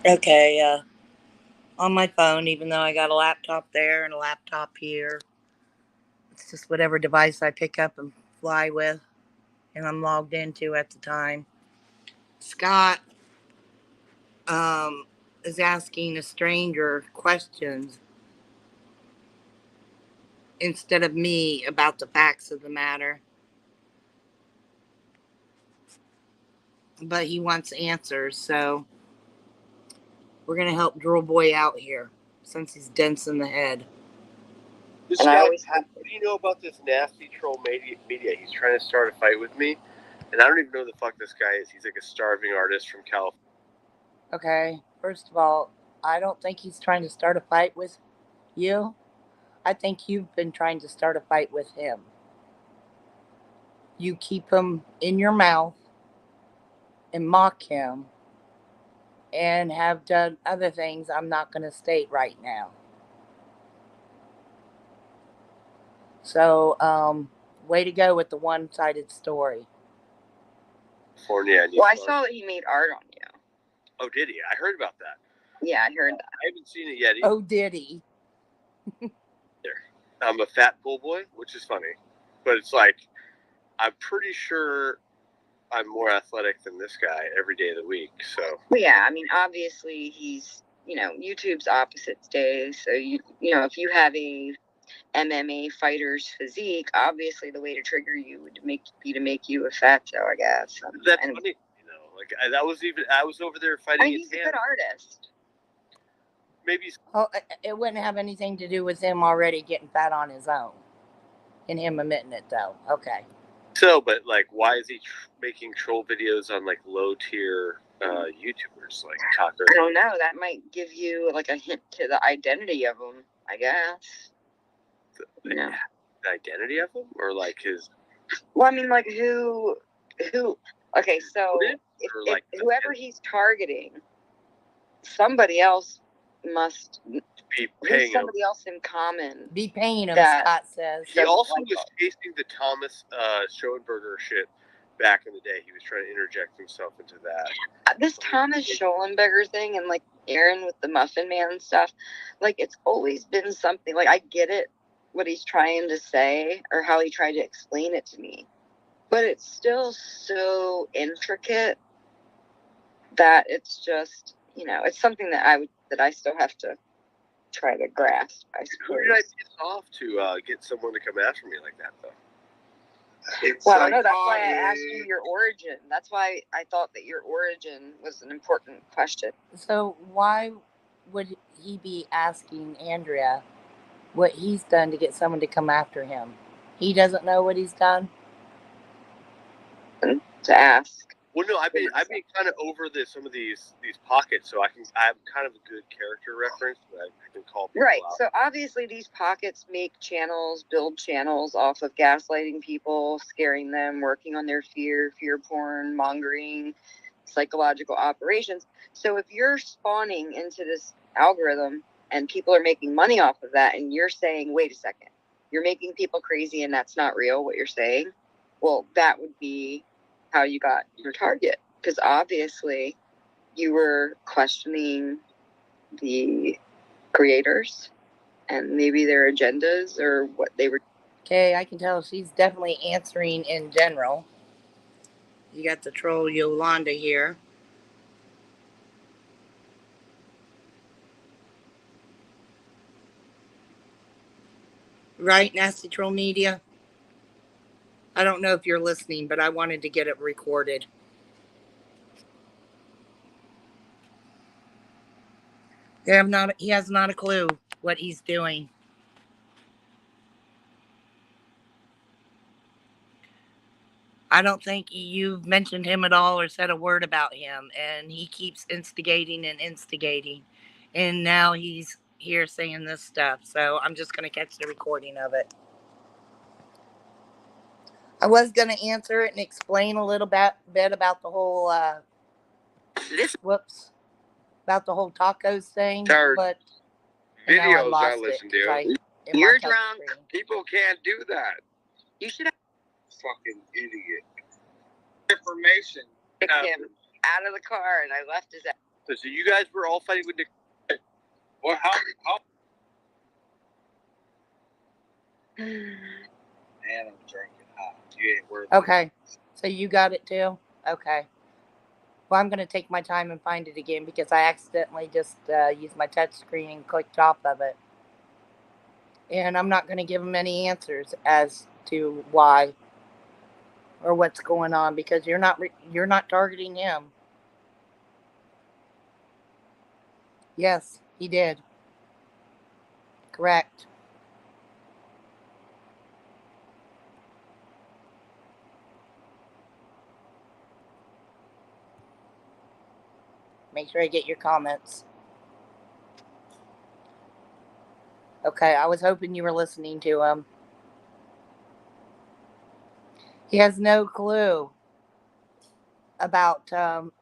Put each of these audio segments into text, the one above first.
Okay, on my phone, even though I got a laptop there and a laptop here. It's just whatever device I pick up and fly with and I'm logged into at the time. Scott is asking a stranger questions instead of me about the facts of the matter. But he wants answers, so we're going to help Drool Boy out here since he's dense in the head. This guy, what do you know about this nasty troll media? He's trying to start a fight with me, and I don't even know who the fuck this guy is. He's like a starving artist from California. Okay, first of all, I don't think he's trying to start a fight with you. I think you've been trying to start a fight with him. You keep him in your mouth and mock him and have done other things I'm not going to state right now. So, way to go with the one-sided story. California. Well, I saw that he made art on you. Oh, did he? I heard about that. Yeah, I heard that. I haven't seen it yet. Oh, did he? I'm a fat pool boy, which is funny. But it's like, I'm pretty sure I'm more athletic than this guy every day of the week. So. Well, yeah, I mean, obviously he's, YouTube's opposites day. So, if you have a MMA fighter's physique, obviously the way to trigger you would be to make you a fatso, I guess. That's funny, I was over there fighting. He's a good artist. Maybe. Oh, it wouldn't have anything to do with him already getting fat on his own, and him admitting it though. Okay. So, but why is he making troll videos on low tier YouTubers like Tucker? I don't know. That might give you a hint to the identity of him, I guess. The identity of him, or his? Well, I mean, who? Okay, so if whoever he's targeting, somebody else must be paying somebody else in common. Be paying him, Scott says. He also was chasing the Thomas Schoenberger shit back in the day. He was trying to interject himself into that. This Thomas Schoenberger thing and Aaron with the Muffin Man stuff, it's always been something. I get it, what he's trying to say or how he tried to explain it to me, but it's still so intricate that it's just, it's something that I still have to try to grasp, I suppose. Who did I piss off to get someone to come after me like that, though? Well, no, that's why I asked you your origin. That's why I thought that your origin was an important question. So why would he be asking Andrea what he's done to get someone to come after him? He doesn't know what he's done? To ask. Well, no, I've been kind of over some of these pockets, so I'm kind of a good character reference that I can call people out. So obviously these pockets build channels off of gaslighting people, scaring them, working on their fear porn, mongering, psychological operations. So if you're spawning into this algorithm and people are making money off of that, and you're saying, wait a second, you're making people crazy and that's not real, what you're saying, well, that would be how you got your target, because obviously you were questioning the creators and maybe their agendas or what they were. Okay, I can tell she's definitely answering in general. You got the troll Yolanda here. Right, Nasty Troll Media? I don't know if you're listening, but I wanted to get it recorded. He has not a clue what he's doing. I don't think you've mentioned him at all or said a word about him, and he keeps instigating. And now he's here saying this stuff, so I'm just going to catch the recording of it. I was going to answer it and explain a little bit about the whole, about the whole tacos thing, but videos I listen to. You're drunk. People can't do that. You should have. Fucking idiot. Information. Picked him out of the car and I left his ass. So you guys were all fighting with Nick. Well, how? And I'm drinking hot. You ain't worth Okay. So you got it too? Okay. Well, I'm going to take my time and find it again because I accidentally just used my touch screen and clicked off of it. And I'm not going to give him any answers as to why or what's going on because you're not targeting him. Yes, he did. Correct. Make sure I get your comments. Okay, I was hoping you were listening to him. He has no clue about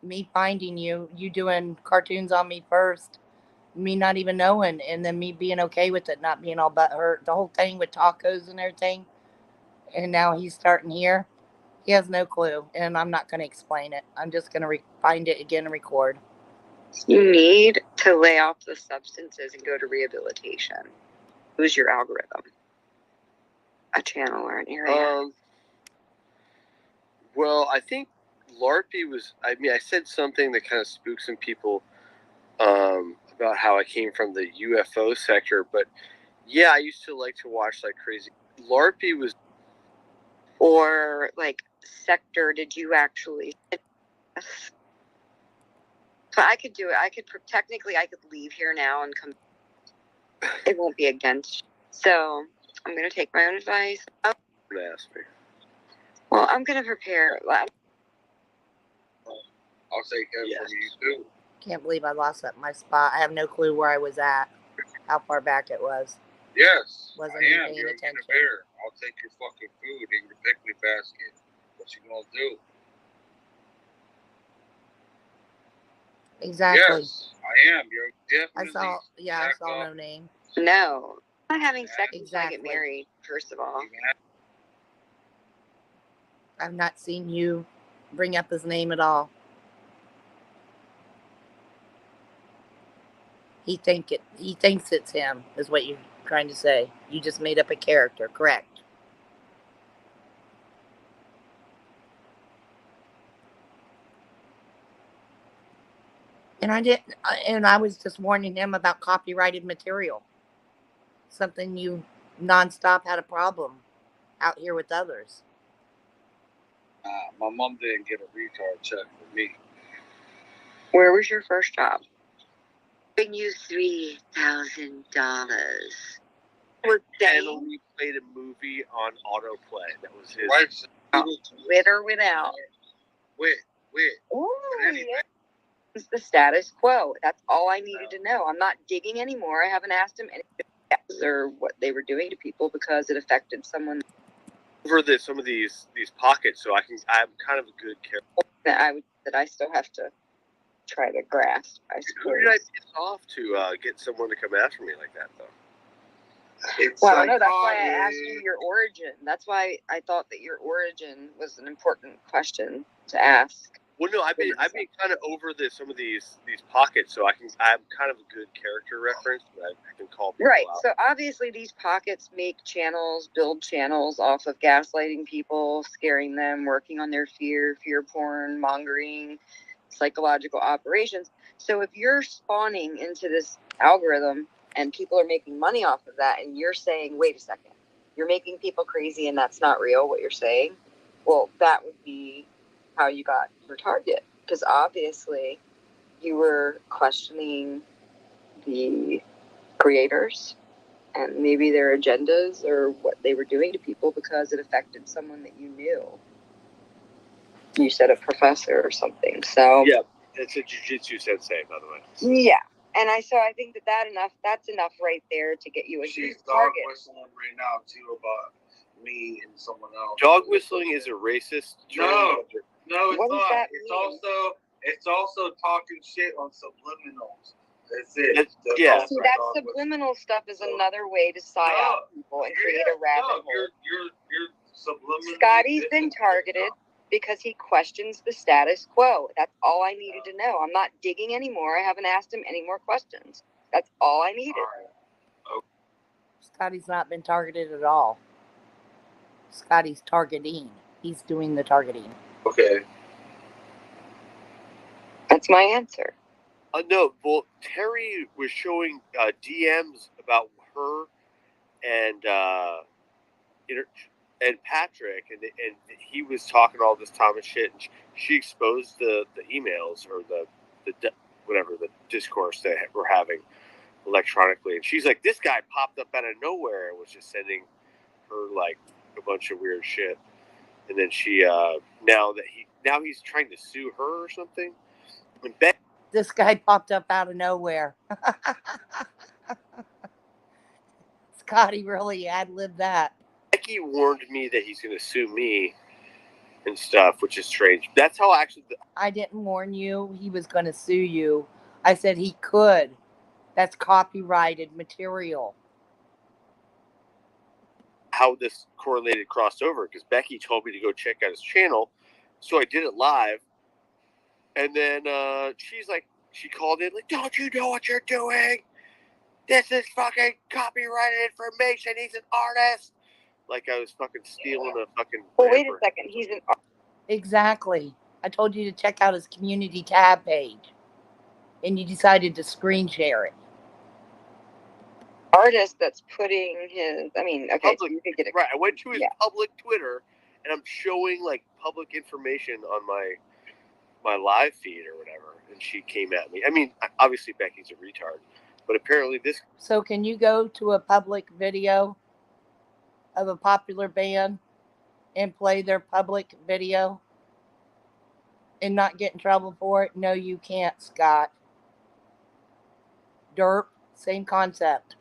me finding you doing cartoons on me first, me not even knowing, and then me being okay with it, not being all butthurt. The whole thing with tacos and everything, and now he's starting here. He has no clue, and I'm not going to explain it. I'm just going to find it again and record. You need to lay off the substances and go to rehabilitation. Who's your algorithm? A channel or an area? Well, I think LARPy was. I mean, I said something that kind of spooked some people about how I came from the UFO sector, but yeah, I used to like to watch like crazy. LARPy was. Or like sector? Did you actually? So I could do it. I could technically I could leave here now and come. It won't be against. So I'm gonna take my own advice. Ask me. Well, I'm gonna prepare. I'll take that from you too. Can't believe I lost that my spot. I have no clue where I was at, how far back it was. Yes, Wasn't I even am. paying You're attention. a bear. I'll take your fucking food in your picnic basket. What you gonna do? Exactly. Yes, I am. You're definitely. I saw no name. No, I'm not having sex until I Exactly. get married. First of all, I've not seen you bring up his name at all. He thinks it's him, is what you're trying to say. You just made up a character, correct? And I was just warning him about copyrighted material. Something you nonstop had a problem out here with others. My mom didn't get a retard check for me. where was your first job? Bring you $3,000. And we played a movie on autoplay. That was his. Right. With or without? With. Ooh, Anyway. yeah. It's the status quo. That's all I needed to know. I'm not digging anymore. I haven't asked him anything or what they were doing to people because it affected someone. Over some of these pockets, so I'm kind of a good character. That I still have to try to grasp. I suppose. Who did I piss off to get someone to come after me like that, though? Well, no, that's why I asked you your origin. That's why I thought that your origin was an important question to ask. Well, no, I've been kind of over some of these pockets, so I'm kind of a good character reference that I can call people out. So obviously these pockets build channels off of gaslighting people, scaring them, working on their fear porn, mongering, psychological operations. So if you're spawning into this algorithm and people are making money off of that, and you're saying, wait a second, you're making people crazy and that's not real, what you're saying, well, that would be how you got your target. Because obviously you were questioning the creators and maybe their agendas or what they were doing to people because it affected someone that you knew. You said a professor or something. So yeah, it's a jiu-jitsu sensei, by the way. Yeah. And I think that's enough right there to get you a huge target. She's dog whistling right now too about me and someone else. Dog whistling is a racist term. No, it's what not. Does that mean? It's also talking shit on subliminals. That's it. See, that subliminal stuff is another way to psyop people and create a rabbit hole. You're subliminal. Scotty's been targeted. because he questions the status quo. That's all I needed to know. I'm not digging anymore. I haven't asked him any more questions. That's all I needed. Scotty's not been targeted at all. Scotty's targeting. He's doing the targeting. Okay. That's my answer. No, well, Terry was showing DMs about her and Patrick, and he was talking all this Thomas shit, and she exposed the emails or the whatever the discourse they were having electronically, and she's like, this guy popped up out of nowhere and was just sending her like a bunch of weird shit, and then she now he's trying to sue her or something. And this guy popped up out of nowhere. Scotty really ad-libbed that. Becky warned me that he's going to sue me and stuff, which is strange. That's how I didn't warn you he was going to sue you. I said he could. That's copyrighted material. How this correlated crossed over, because Becky told me to go check out his channel, so I did it live, and then she called in like, don't you know what you're doing? This is fucking copyrighted information. He's an artist. Like I was fucking stealing a fucking. Well, wait a second. He's an. Exactly. I told you to check out his community tab page, and you decided to screen share it. Artist that's putting his. I mean, okay, public, so you could get it right. I went to his public Twitter, and I'm showing like public information on my live feed or whatever, and she came at me. I mean, obviously Becky's a retard, but apparently this. So can you go to a public video of a popular band and play their public video and not get in trouble for it? No, you can't, Scott. Derp, same concept.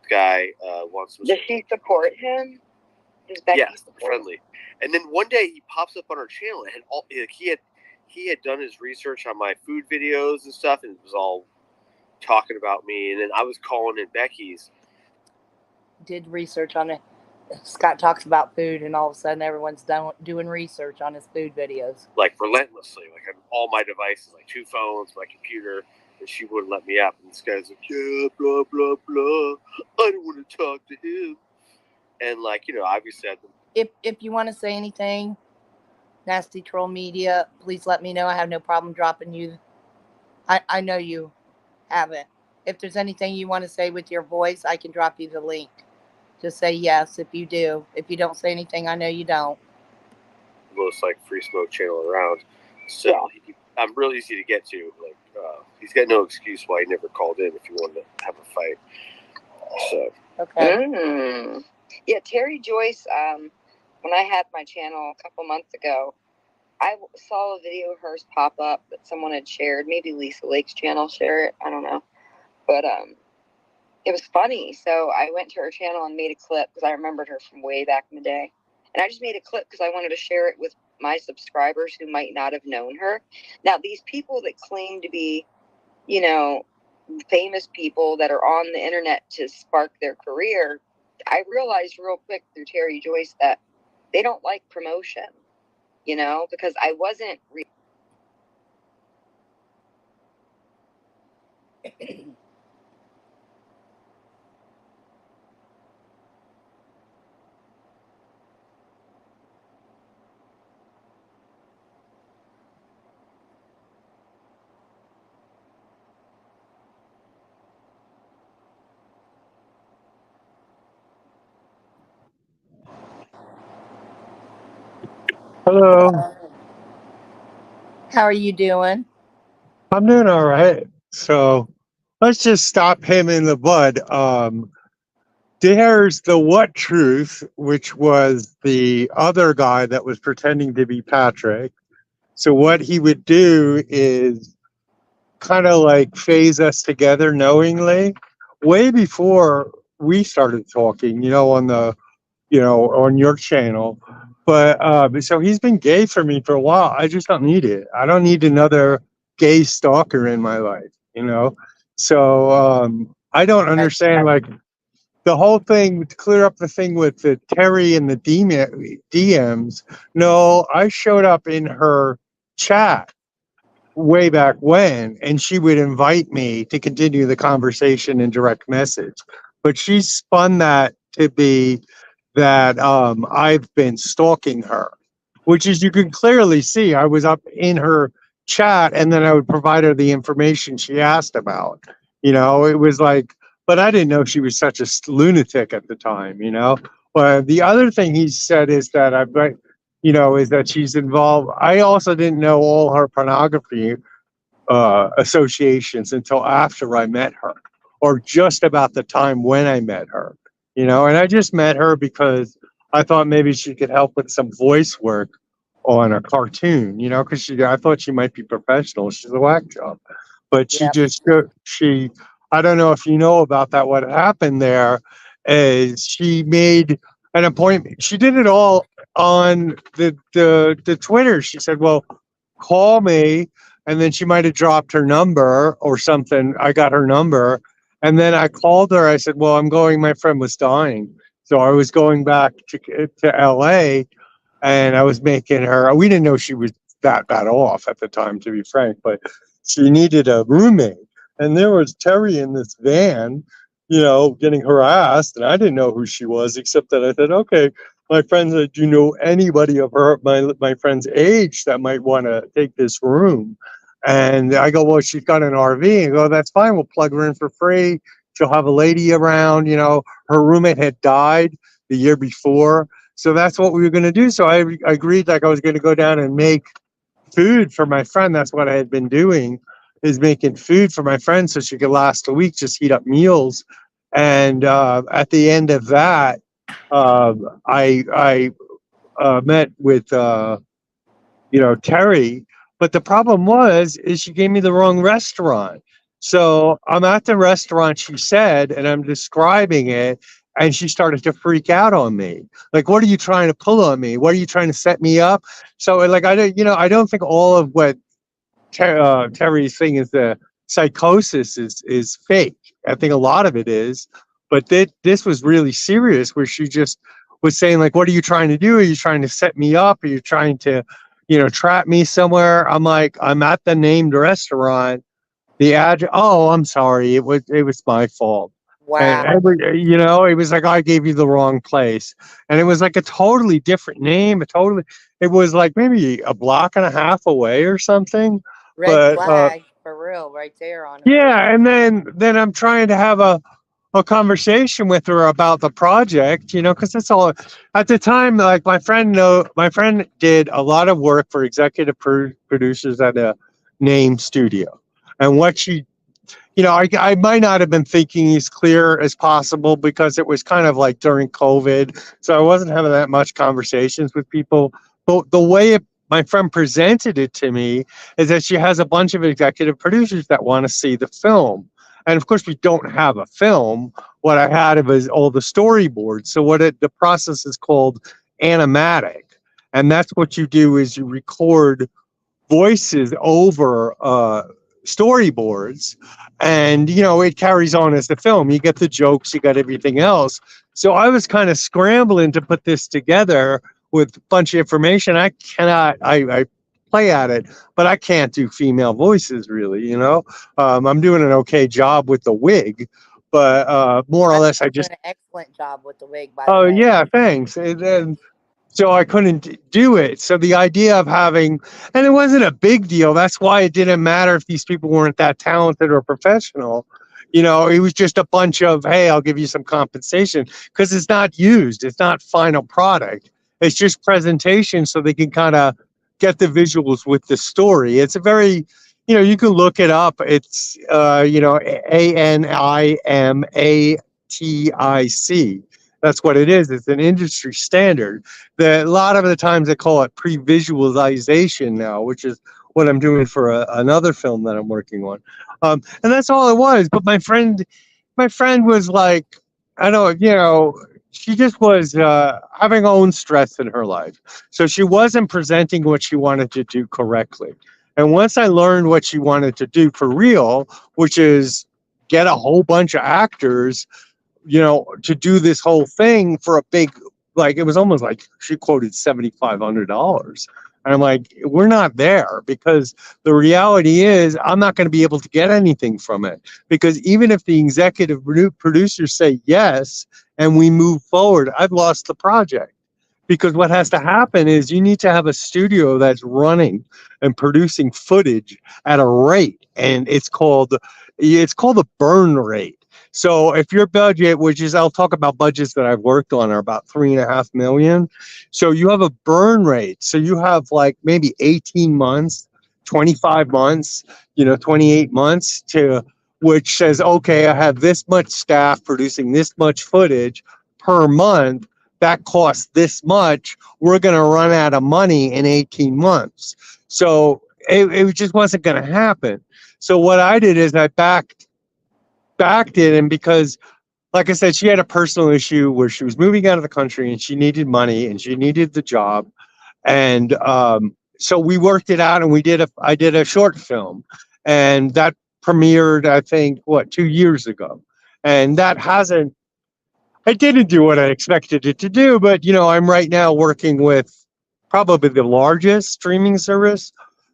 Guy wants. Does she support him? Does Becky support friendly. Him? And then one day he pops up on our channel, and he had done his research on my food videos and stuff, and it was all talking about me. And then I was calling in Becky's. Did research on it. Scott talks about food, and all of a sudden everyone's doing research on his food videos. Like relentlessly, like on all my devices, like 2 phones, my computer, and she wouldn't let me up. And this guy's like, yeah, blah, blah, blah. I don't want to talk to him. And like, obviously if you want to say anything, Nasty Troll Media, please let me know. I have no problem dropping you. I know you haven't. If there's anything you want to say with your voice, I can drop you the link. Just say yes if you do. If you don't say anything, I know you don't. Most like free smoke channel around. So I'm real easy to get to. Like he's got no excuse why he never called in if you wanted to have a fight. So okay. Yeah, Terry Joyce. When I had my channel a couple months ago, I saw a video of hers pop up that someone had shared. Maybe Lisa Lake's channel shared it. I don't know, but it was funny. So I went to her channel and made a clip because I remembered her from way back in the day. And I just made a clip because I wanted to share it with my subscribers who might not have known her. Now, these people that claim to be, famous people that are on the internet to spark their career, I realized real quick through Terry Joyce that they don't like promotion, because I wasn't. Hello. How are you doing? I'm doing all right. So let's just stop him in the bud. There's the What Truth, which was the other guy that was pretending to be Patrick. So what he would do is kind of like phase us together knowingly way before we started talking, on the, on your channel. But so he's been gay for me for a while. I just don't need it. I don't need another gay stalker in my life, So I don't understand, like, the whole thing to clear up the thing with the Terry and the DMs. No, I showed up in her chat way back when, and she would invite me to continue the conversation in direct message. But she spun that to be that I've been stalking her, which is you can clearly see I was up in her chat and then I would provide her the information she asked about. It was like, but I didn't know she was such a lunatic at the time. But the other thing he said is that is that she's involved. I also didn't know all her pornography associations until after I met her, or just about the time when I met her. And I just met her because I thought maybe she could help with some voice work on a cartoon. Because I thought she might be professional. She's a whack job, but Yep. she. I don't know if you know about that. What happened there is she made an appointment. She did it all on the Twitter. She said, "Well, call me," and then she might have dropped her number or something. I got her number, and then I called her. I said, "Well, I'm going. My friend was dying, so I was going back to L.A. and I was making her. We didn't know she was that bad off at the time, to be frank, but she needed a roommate, and there was Terry in this van, getting harassed, and I didn't know who she was, except that I said, okay." My friend said, "Do you know anybody of my friend's age that might want to take this room?" And I go, "Well, she's got an RV." And go, "That's fine. We'll plug her in for free. She'll have a lady around." Her roommate had died the year before. So that's what we were going to do. So I agreed, like I was going to go down and make food for my friend. That's what I had been doing, is making food for my friend so she could last a week, just heat up meals. And at the end of that, I met with Terry, but the problem is she gave me the wrong restaurant. So I'm at the restaurant, she said, and I'm describing it, and she started to freak out on me. Like, what are you trying to pull on me? What are you trying to set me up? So like I don't think all of what Terry's thing is the psychosis is fake. I think a lot of it is, but this was really serious, where she just was saying, like, "What are you trying to do? Are you trying to set me up? Are you trying to, trap me somewhere?" I'm like, "I'm at the named restaurant. The address. Oh, I'm sorry. It was my fault." And Wow. it was like, "I gave you the wrong place," and it was like a totally different name. It was like maybe a block and a half away or something. Red But flag for real, right there on her. yeah, and then I'm trying to have a conversation with her about the project, because that's all. At the time, like my friend did a lot of work for executive producers at a name studio, and what she, I might not have been thinking as clear as possible because it was kind of like during COVID, so I wasn't having that much conversations with people. But the way my friend presented it to me is that she has a bunch of executive producers that want to see the film. And of course, we don't have a film. What I had was all the storyboards. So the process is called animatic. And that's what you do is you record voices over storyboards, and it carries on as the film. You get the jokes, you got everything else. So I was kind of scrambling to put this together with a bunch of information. I play at it, but I can't do female voices really. I'm doing an okay job with the wig, but more or I think less I you're just. doing an excellent job with the wig, by the Oh way. yeah, thanks. And so I couldn't do it. So the idea of having, and it wasn't a big deal. That's why it didn't matter if these people weren't that talented or professional. It was just a bunch of, "Hey, I'll give you some compensation," because it's not used. It's not final product. It's just presentation so they can kind of get the visuals with the story. It's a very, you can look it up. It's, ANIMATIC. That's what it is. It's an industry standard. A lot of the times they call it pre-visualization now, which is what I'm doing for another film that I'm working on. And that's all it was. But my friend was like, I don't, she just was having her own stress in her life. So she wasn't presenting what she wanted to do correctly. And once I learned what she wanted to do for real, which is get a whole bunch of actors to do this whole thing for a big, like, it was almost like she quoted $7,500. And I'm like, we're not there, because the reality is I'm not going to be able to get anything from it, because even if the executive producers say yes and we move forward, I've lost the project. Because what has to happen is you need to have a studio that's running and producing footage at a rate, and it's called a burn rate. So if your budget, which is, I'll talk about budgets that I've worked on, are about 3.5 million, so you have a burn rate. So you have like maybe 18 months, 25 months, 28 months to, which says, okay, I have this much staff producing this much footage per month, that costs this much. We're going to run out of money in 18 months. So it just wasn't going to happen. So what I did is I backed it. And because, like I said, she had a personal issue where she was moving out of the country and she needed money and she needed the job. And so we worked it out, and I did a short film, and that premiered, I think, 2 years ago. And I didn't do what I expected it to do, but I'm right now working with probably the largest streaming service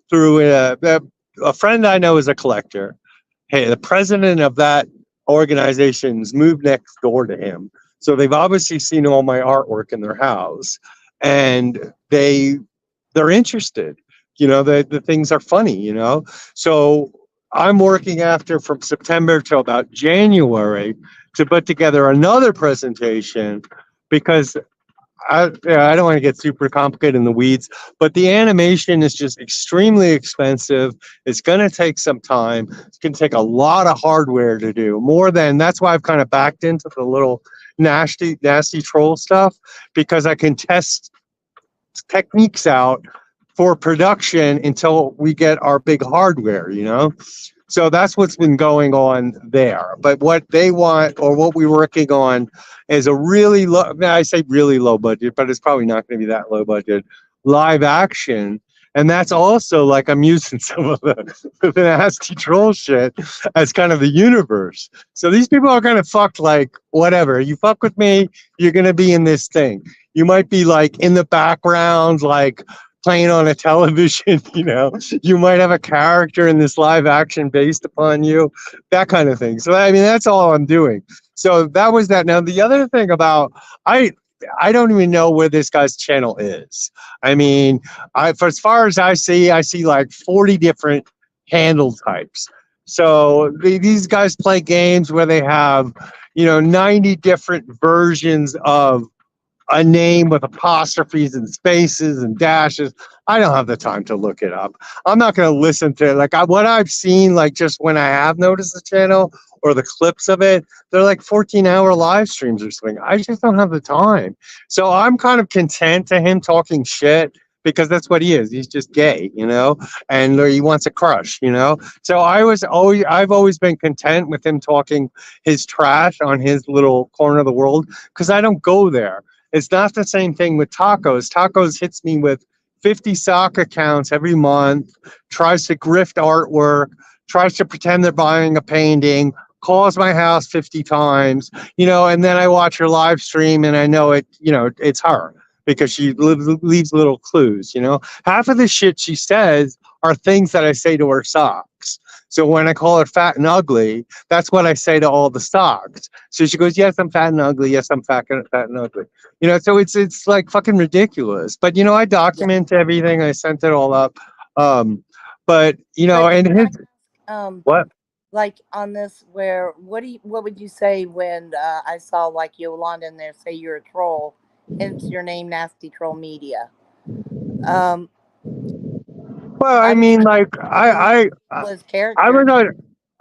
through a friend I know is a collector. Hey, the president of that organization's moved next door to him, so they've obviously seen all my artwork in their house, and they're interested. The things are funny. So I'm working from September till about January to put together another presentation, because I don't want to get super complicated in the weeds, but the animation is just extremely expensive. It's going to take some time. It's going to take a lot of hardware to do. That's why I've kind of backed into the little nasty troll stuff, because I can test techniques out for production until we get our big hardware. So that's what's been going on there. But what they want, or what we're working on, is a really low, I say really low budget, but it's probably not going to be that low budget, live action. And that's also, like, I'm using some of the nasty troll shit as kind of the universe. So these people are kind of fucked, like, whatever. You fuck with me, you're going to be in this thing. You might be, like, in the background, like, playing on a television. You might have a character in this live action based upon you, that kind of thing. So I mean, that's all I'm doing. So that was that. Now the other thing about, I don't even know where this guy's channel is. I mean, for as far as I see like 40 different handle types. So these guys play games where they have 90 different versions of a name with apostrophes and spaces and dashes. I don't have the time to look it up. I'm not going to listen to it. Like, what I've seen, like, just when I have noticed the channel or the clips of it, they're like 14-hour live streams or something. I just don't have the time. So I'm kind of content to him talking shit, because that's what he is. He's just gay, and he wants a crush, So I've always been content with him talking his trash on his little corner of the world, because I don't go there. It's not the same thing with Tacos. Tacos hits me with 50 sock accounts every month, tries to grift artwork, tries to pretend they're buying a painting, calls my house 50 times, and then I watch her live stream and I know it's her, because she leaves little clues. Half of the shit she says are things that I say to her socks. So when I call her fat and ugly, that's what I say to all the socks. So she goes, yes, I'm fat and ugly. Yes, I'm fat and ugly. So it's like fucking ridiculous. But, I document everything. I sent it all up. But, and his, what? Like, on this, what would you say when I saw, like, Yolanda in there say you're a troll, hence your name, Nasty Troll Media? Well, I mean, like, was character.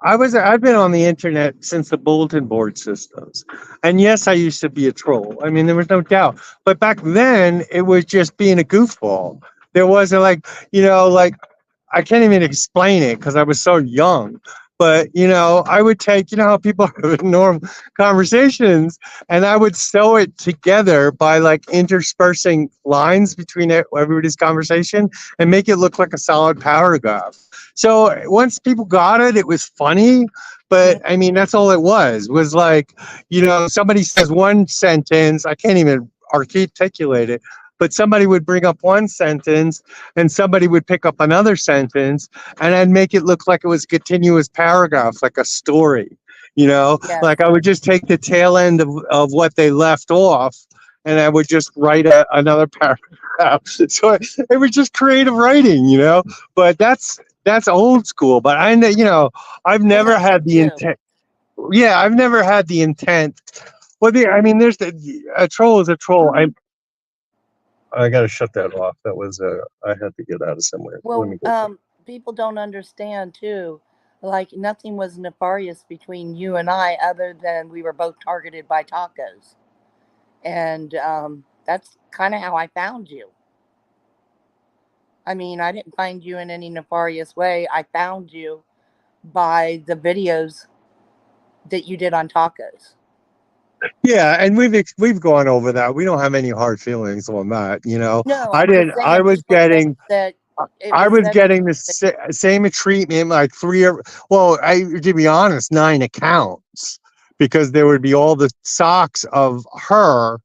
I've been on the internet since the bulletin board systems. And yes, I used to be a troll. I mean, there was no doubt. But back then, it was just being a goofball. There wasn't like, like, I can't even explain it because I was so young. But, I would take, how people have normal conversations, and I would sew it together by, like, interspersing lines between everybody's conversation and make it look like a solid paragraph. So once people got it, it was funny. But I mean, that's all it was like, somebody says one sentence, I can't even articulate it, but somebody would bring up one sentence and somebody would pick up another sentence, and I'd make it look like it was a continuous paragraph, like a story, Yes. like I would just take the tail end of what they left off, and I would just write another paragraph. So it was just creative writing, but that's old school. But I've I know never me had the too. intent. Yeah, I've never had the intent. Well, I mean, there's a troll is a troll. I got to shut that off. That was I had to get out of somewhere. Let Well, me go. people don't understand too. Like nothing was nefarious between you and I, other than we were both targeted by tacos, and that's kind of how I found you. I mean, I didn't find you in any nefarious way. I found you by the videos that you did on tacos. Yeah, and we've gone over that. We don't have any hard feelings on that. No, I I'm just didn't. saying people think that it I was was said to getting you the that same treatment, like to be honest, 9 accounts, because there would be all the socks of her,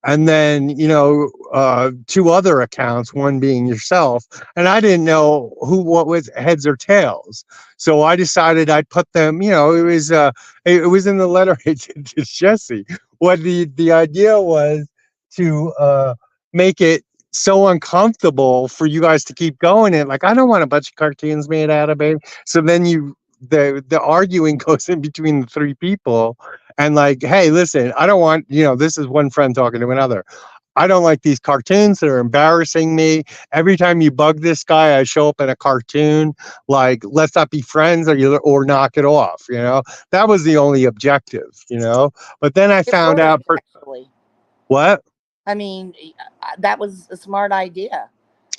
and then, 2 other accounts, one being yourself. And I didn't know what was heads or tails. So I decided I'd put them, it was in the letter to Jesse. What the idea was to make it so uncomfortable for you guys to keep going. And like, I don't want a bunch of cartoons made out of it. So then the arguing goes in between the 3 people, and like, hey, listen, I don't want, this is one friend talking to another. I don't like these cartoons. They're embarrassing me. Every time you bug this guy, I show up in a cartoon. Like, let's not be friends, or knock it off. That was the only objective. But then I it found worked, out actually. what. I mean, that was a smart idea.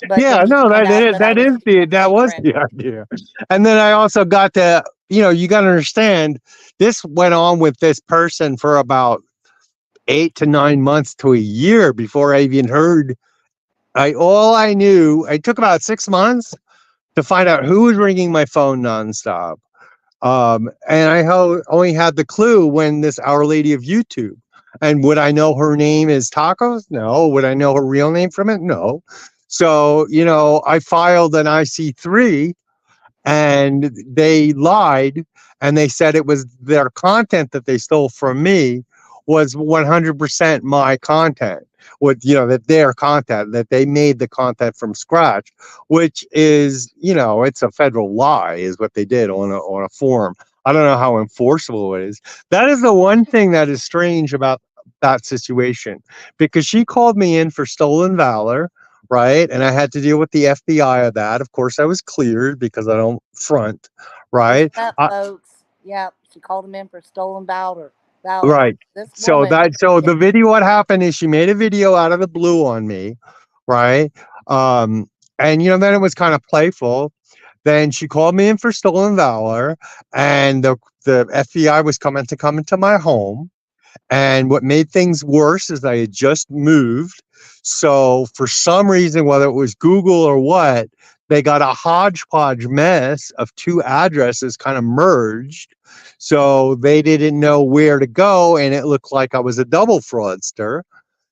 But Yeah, then you no, found out that I was your that was favorite. the idea. And then I also got to, you got to understand, this went on with this person for about 8 to 9 months to a year before I even heard. All I knew, it took about 6 months to find out who was ringing my phone nonstop. And I only had the clue when this Our Lady of YouTube. And would I know her name is Tacos? No. Would I know her real name from it? No. So, I filed an IC3, and they lied, and they said it was their content that they stole from me was 100% my content, with that their content, that they made the content from scratch, which is, it's a federal lie, is what they did on a form. I don't know how enforceable it is. That is the one thing that is strange about that situation, because she called me in for stolen valor, right? And I had to deal with the FBI of that. Of course, I was cleared because I don't front, right? Listen up, folks. Yeah, she called him in for stolen valor. Right. This So woman. the video, what happened is she made a video out of the blue on me, right? Um, and then it was kind of playful. Then she called me in for stolen valor, and the FBI was coming to my home. And what made things worse is I had just moved. So for some reason, whether it was Google or what, they got a hodgepodge mess of 2 addresses kind of merged. So they didn't know where to go, and it looked like I was a double fraudster.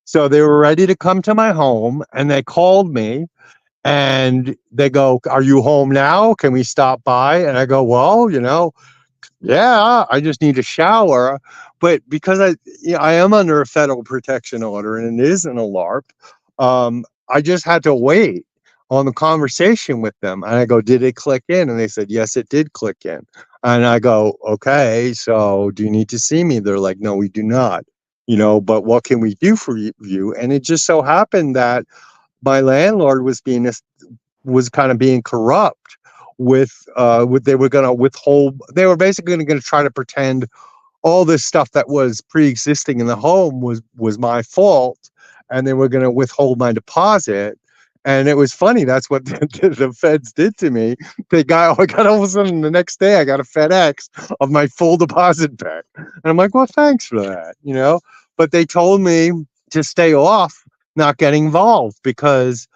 So they were ready to come to my home, and they called me, and they go, "Are you home now? Can we stop by?" And I go, "Well, yeah, I just need a shower." But because I am under a federal protection order, and it is an LARP, I just had to wait on the conversation with them. And I go, "Did it click in?" And they said, "Yes, it did click in." And I go, "Okay, so do you need to see me?" They're like, "No, we do not. But what can we do for you?" And it just so happened that my landlord was kind of being corrupt with they were going to withhold. They were basically going to try to pretend all this stuff that was pre-existing in the home was my fault, and they were going to withhold my deposit. And it was funny. That's what the feds did to me. I got all of a sudden the next day I got a FedEx of my full deposit back, and I'm like, "Well, thanks for that." But they told me to stay off, not get involved, because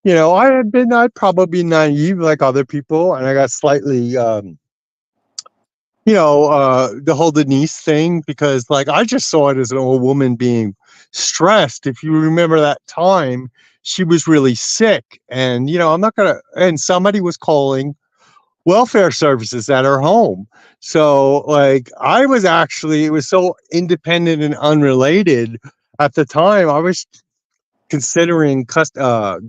I'd probably be naive like other people, and I got slightly the whole Denise thing, because like I just saw it as an old woman being stressed. If you remember that time, she was really sick, and I'm not gonna. And somebody was calling welfare services at her home. So like it was so independent and unrelated at the time. I was considering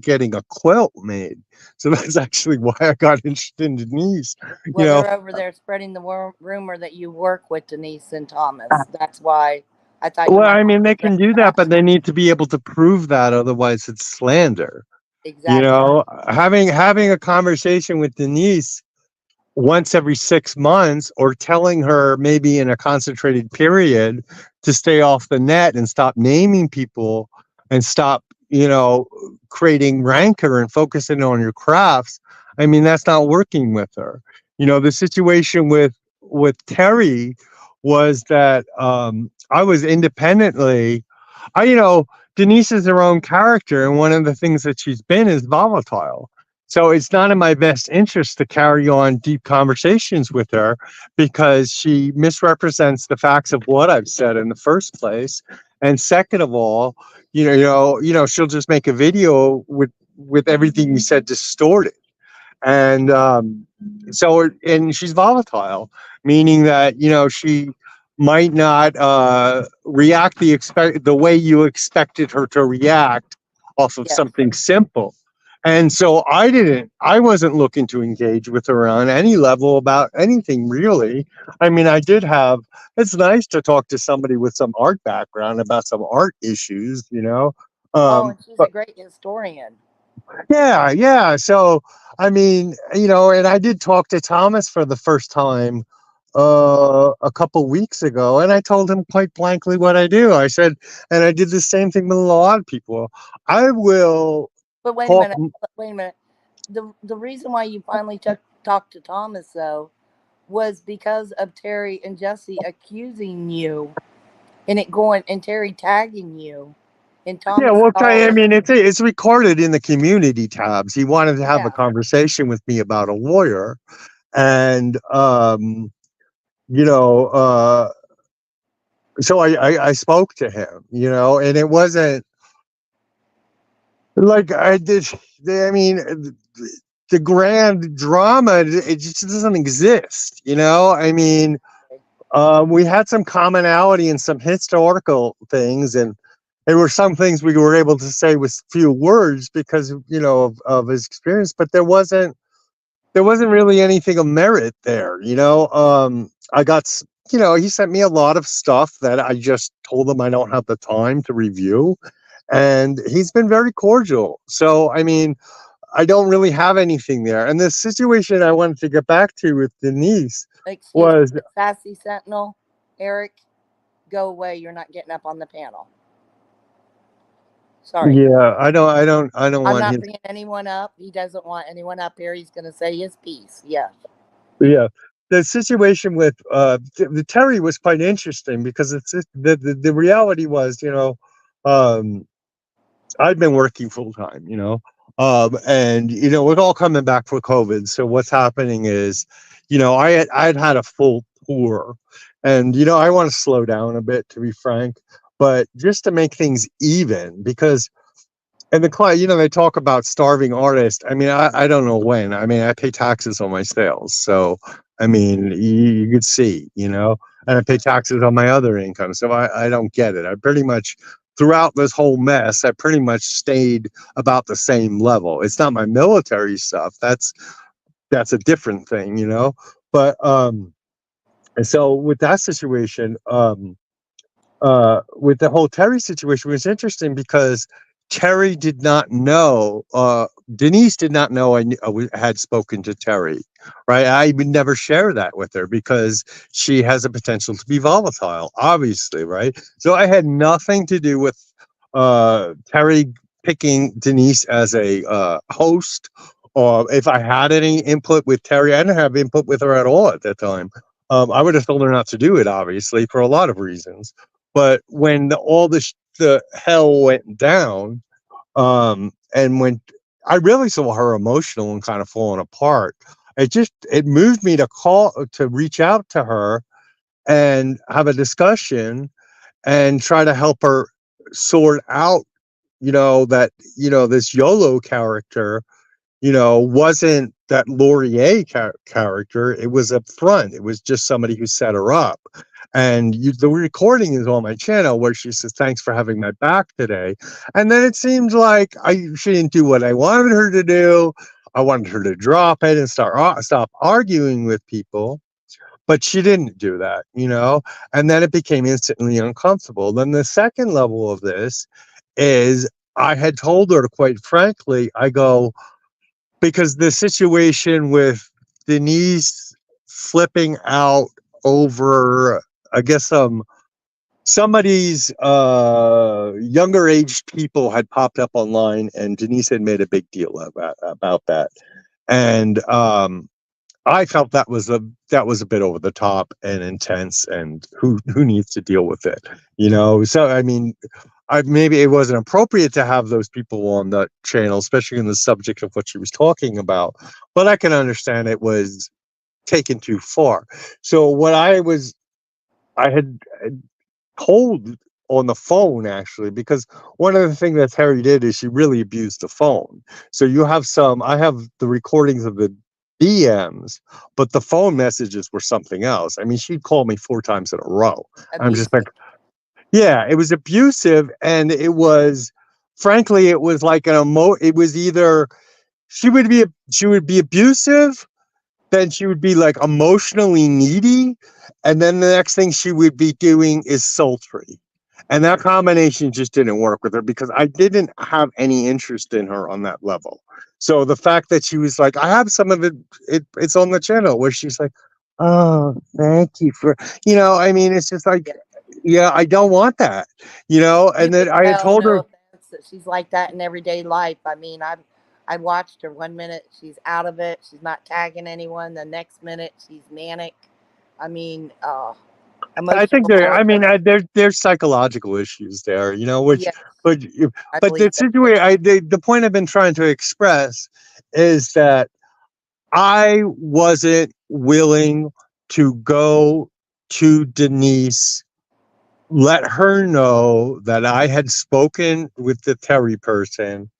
getting a quilt made. So that's actually why I got interested in Denise. You Well, know, they're over there spreading the rumor that you work with Denise and Thomas. That's why I thought you well, might I mean, they address can do that, that. but they need to be able to prove that. Otherwise, it's slander. Exactly. Having a conversation with Denise once every 6 months, or telling her maybe in a concentrated period to stay off the net and stop naming people and stop, creating rancor and focusing on your crafts. I mean, that's not working with her. The situation with Terry was that I was independently. Denise is her own character, and one of the things that she's been is volatile. So it's not in my best interest to carry on deep conversations with her, because she misrepresents the facts of what I've said in the first place. And second of all, she'll just make a video with everything you said distorted. And and she's volatile, meaning that she might not react the way you expected her to react off of Yes. something simple. And so I wasn't looking to engage with her on any level about anything really. I mean, it's nice to talk to somebody with some art background about some art issues, Oh, and she's a but great historian. yeah, yeah. So, I mean, and I did talk to Thomas for the first time a couple weeks ago, and I told him quite blankly what I do. I said, and I did the same thing with a lot of people. I will But wait a talk. minute. Wait a minute. The reason why you finally talked to Thomas though was because of Terry and Jesse accusing you, and it going and Terry tagging you, and Yeah, Thomas well, I called. mean, it's recorded in the community tabs. He wanted to have a Yeah. conversation with me about a lawyer, and you know, uh, so I spoke to him, and it wasn't like I did. I mean, the grand drama, it just doesn't exist. I mean, we had some commonality in some historical things, and there were some things we were able to say with few words because of his experience, but there wasn't really anything of merit there. I got he sent me a lot of stuff that I just told him I don't have the time to review, and he's been very cordial. So I mean, I don't really have anything there. And the situation I wanted to get back to with Denise Excuse was, me, sassy sentinel, Eric, go away. You're not getting up on the panel. Sorry. yeah, I don't I'm want not him. bringing anyone up. He doesn't want anyone up here. He's going to say his piece. Yeah. Yeah. The situation with the Terry was quite interesting because the reality was, um, I've been working full time, and we're all coming back for COVID. So what's happening is, I'd had a full tour, and I want to slow down a bit, to be frank, but just to make things even, because and the client, they talk about starving artists. I mean, I don't know when. I mean, I pay taxes on my sales, so I mean, you could see, and I pay taxes on my other income, so I don't get it. I pretty much throughout this whole mess, I pretty much stayed about the same level. It's not my military stuff. That's a different thing, But and so with that situation, with the whole Terry situation, it was interesting because Terry did not know, Denise did not know had spoken to Terry, right? I would never share that with her because she has a potential to be volatile, obviously, right? So I had nothing to do with Terry picking Denise as a host, or if I had any input with Terry. I didn't have input with her at all at that time. I would have told her not to do it, obviously, for a lot of reasons. But when all the hell went down, and when I really saw her emotional and kind of falling apart, it moved me to reach out to her and have a discussion and try to help her sort out, that, this YOLO character, wasn't that Laurier character. It was up front. It was just somebody who set her up. And the recording is on my channel where she says, "Thanks for having my back today." And then it seemed like she didn't do what I wanted her to do. I wanted her to drop it and stop arguing with people. But she didn't do that, and then it became instantly uncomfortable. Then the second level of this is I had told her, quite frankly, I go, because the situation with Denise flipping out over, I guess, somebody's younger aged people had popped up online, and Denise had made a big deal about that. And I felt that was a bit over the top and intense, and who needs to deal with it, So I mean, maybe it wasn't appropriate to have those people on the channel, especially in the subject of what she was talking about. But I can understand it was taken too far. So what I had told on the phone, actually, because one of the things that Terry did is she really abused the phone. So I have the recordings of the DMs, but the phone messages were something else. I mean, she'd call me 4 times in a row. I'm just like, yeah, it was abusive. And it was, frankly, it was like it was either she would be abusive, then she would be like emotionally needy, and then the next thing she would be doing is sultry. And that combination just didn't work with her because I didn't have any interest in her on that level. So the fact that she was like, I have some of it's on the channel where she's like, "Oh, thank you for," I mean, it's just like, yeah, I don't want that, and then I had told her, that she's like that in everyday life. I mean, I watched her. One minute she's out of it, she's not tagging anyone. The next minute she's manic. I mean, I think there's psychological issues there, which, yes, but the situation, the point I've been trying to express is that I wasn't willing to go to Denise, let her know that I had spoken with the Terry person,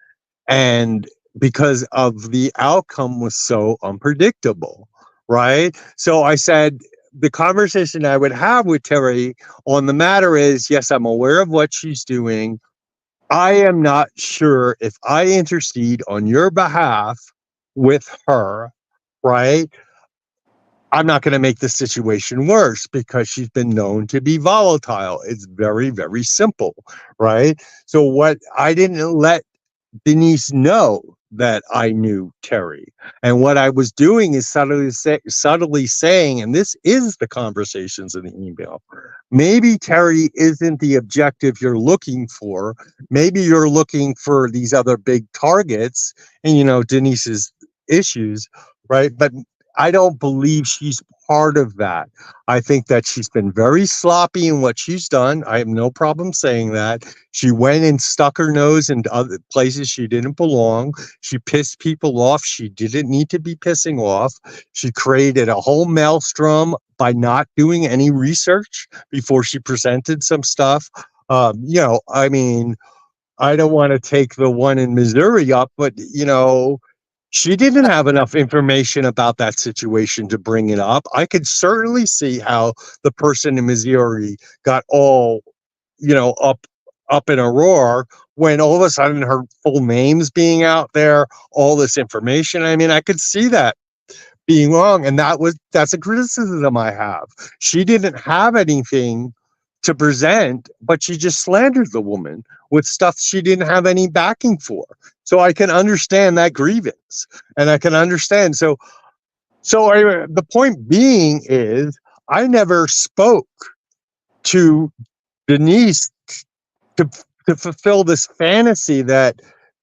and because of the outcome was so unpredictable, right? So I said, the conversation I would have with Terry on the matter is, yes, I'm aware of what she's doing. I am not sure if I intercede on your behalf with her, right? I'm not going to make the situation worse because she's been known to be volatile. It's very, very simple, right? So what I didn't let Denise know that I knew Terry. And what I was doing is subtly saying, and this is the conversations in the email, maybe Terry isn't the objective you're looking for. Maybe you're looking for these other big targets and, Denise's issues, right? But I don't believe she's part of that. I think that she's been very sloppy in what she's done. I have no problem saying that. She went and stuck her nose into other places she didn't belong. She pissed people off she didn't need to be pissing off. She created a whole maelstrom by not doing any research before she presented some stuff. I mean, I don't want to take the one in Missouri up, but she didn't have enough information about that situation to bring it up. I could certainly see how the person in Missouri got all, up in a roar when all of a sudden her full name's being out there, all this information. I mean, I could see that being wrong. And that's a criticism I have. She didn't have anything to present, but she just slandered the woman with stuff she didn't have any backing for. So I can understand that grievance, and I can understand. So the point being is, I never spoke to Denise to fulfill this fantasy that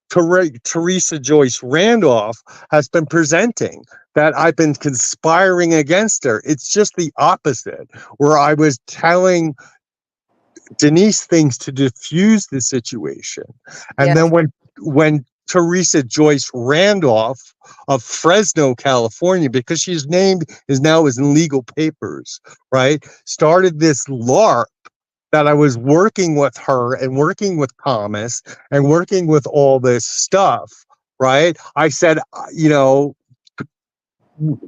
Teresa Joyce Randolph has been presenting, that I've been conspiring against her. It's just the opposite, where I was telling Denise things to diffuse the situation. And then when Teresa Joyce Randolph of Fresno, California, because she's named is now in legal papers, right? Started this LARP that I was working with her and working with Thomas and working with all this stuff, right? I said, you know,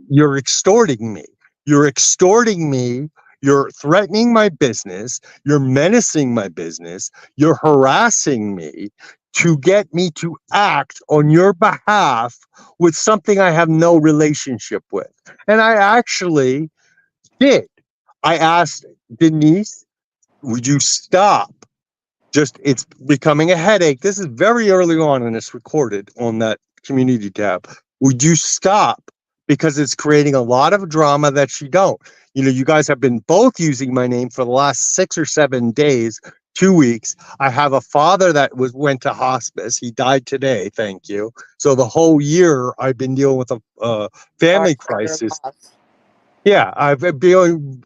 you're extorting me. You're extorting me. You're threatening my business. You're menacing my business. You're harassing me to get me to act on your behalf with something I have no relationship with. And I actually did. I asked Denise, would you stop? Just it's becoming a headache. This is very early on and it's recorded on that community tab. Would you stop? Because it's creating a lot of drama that you don't. You know, you guys have been both using my name for the last 6 or 7 days, 2 weeks. I have a father that went to hospice. He died today, thank you. So the whole year I've been dealing with a Sorry family for your crisis. loss. Yeah, I've been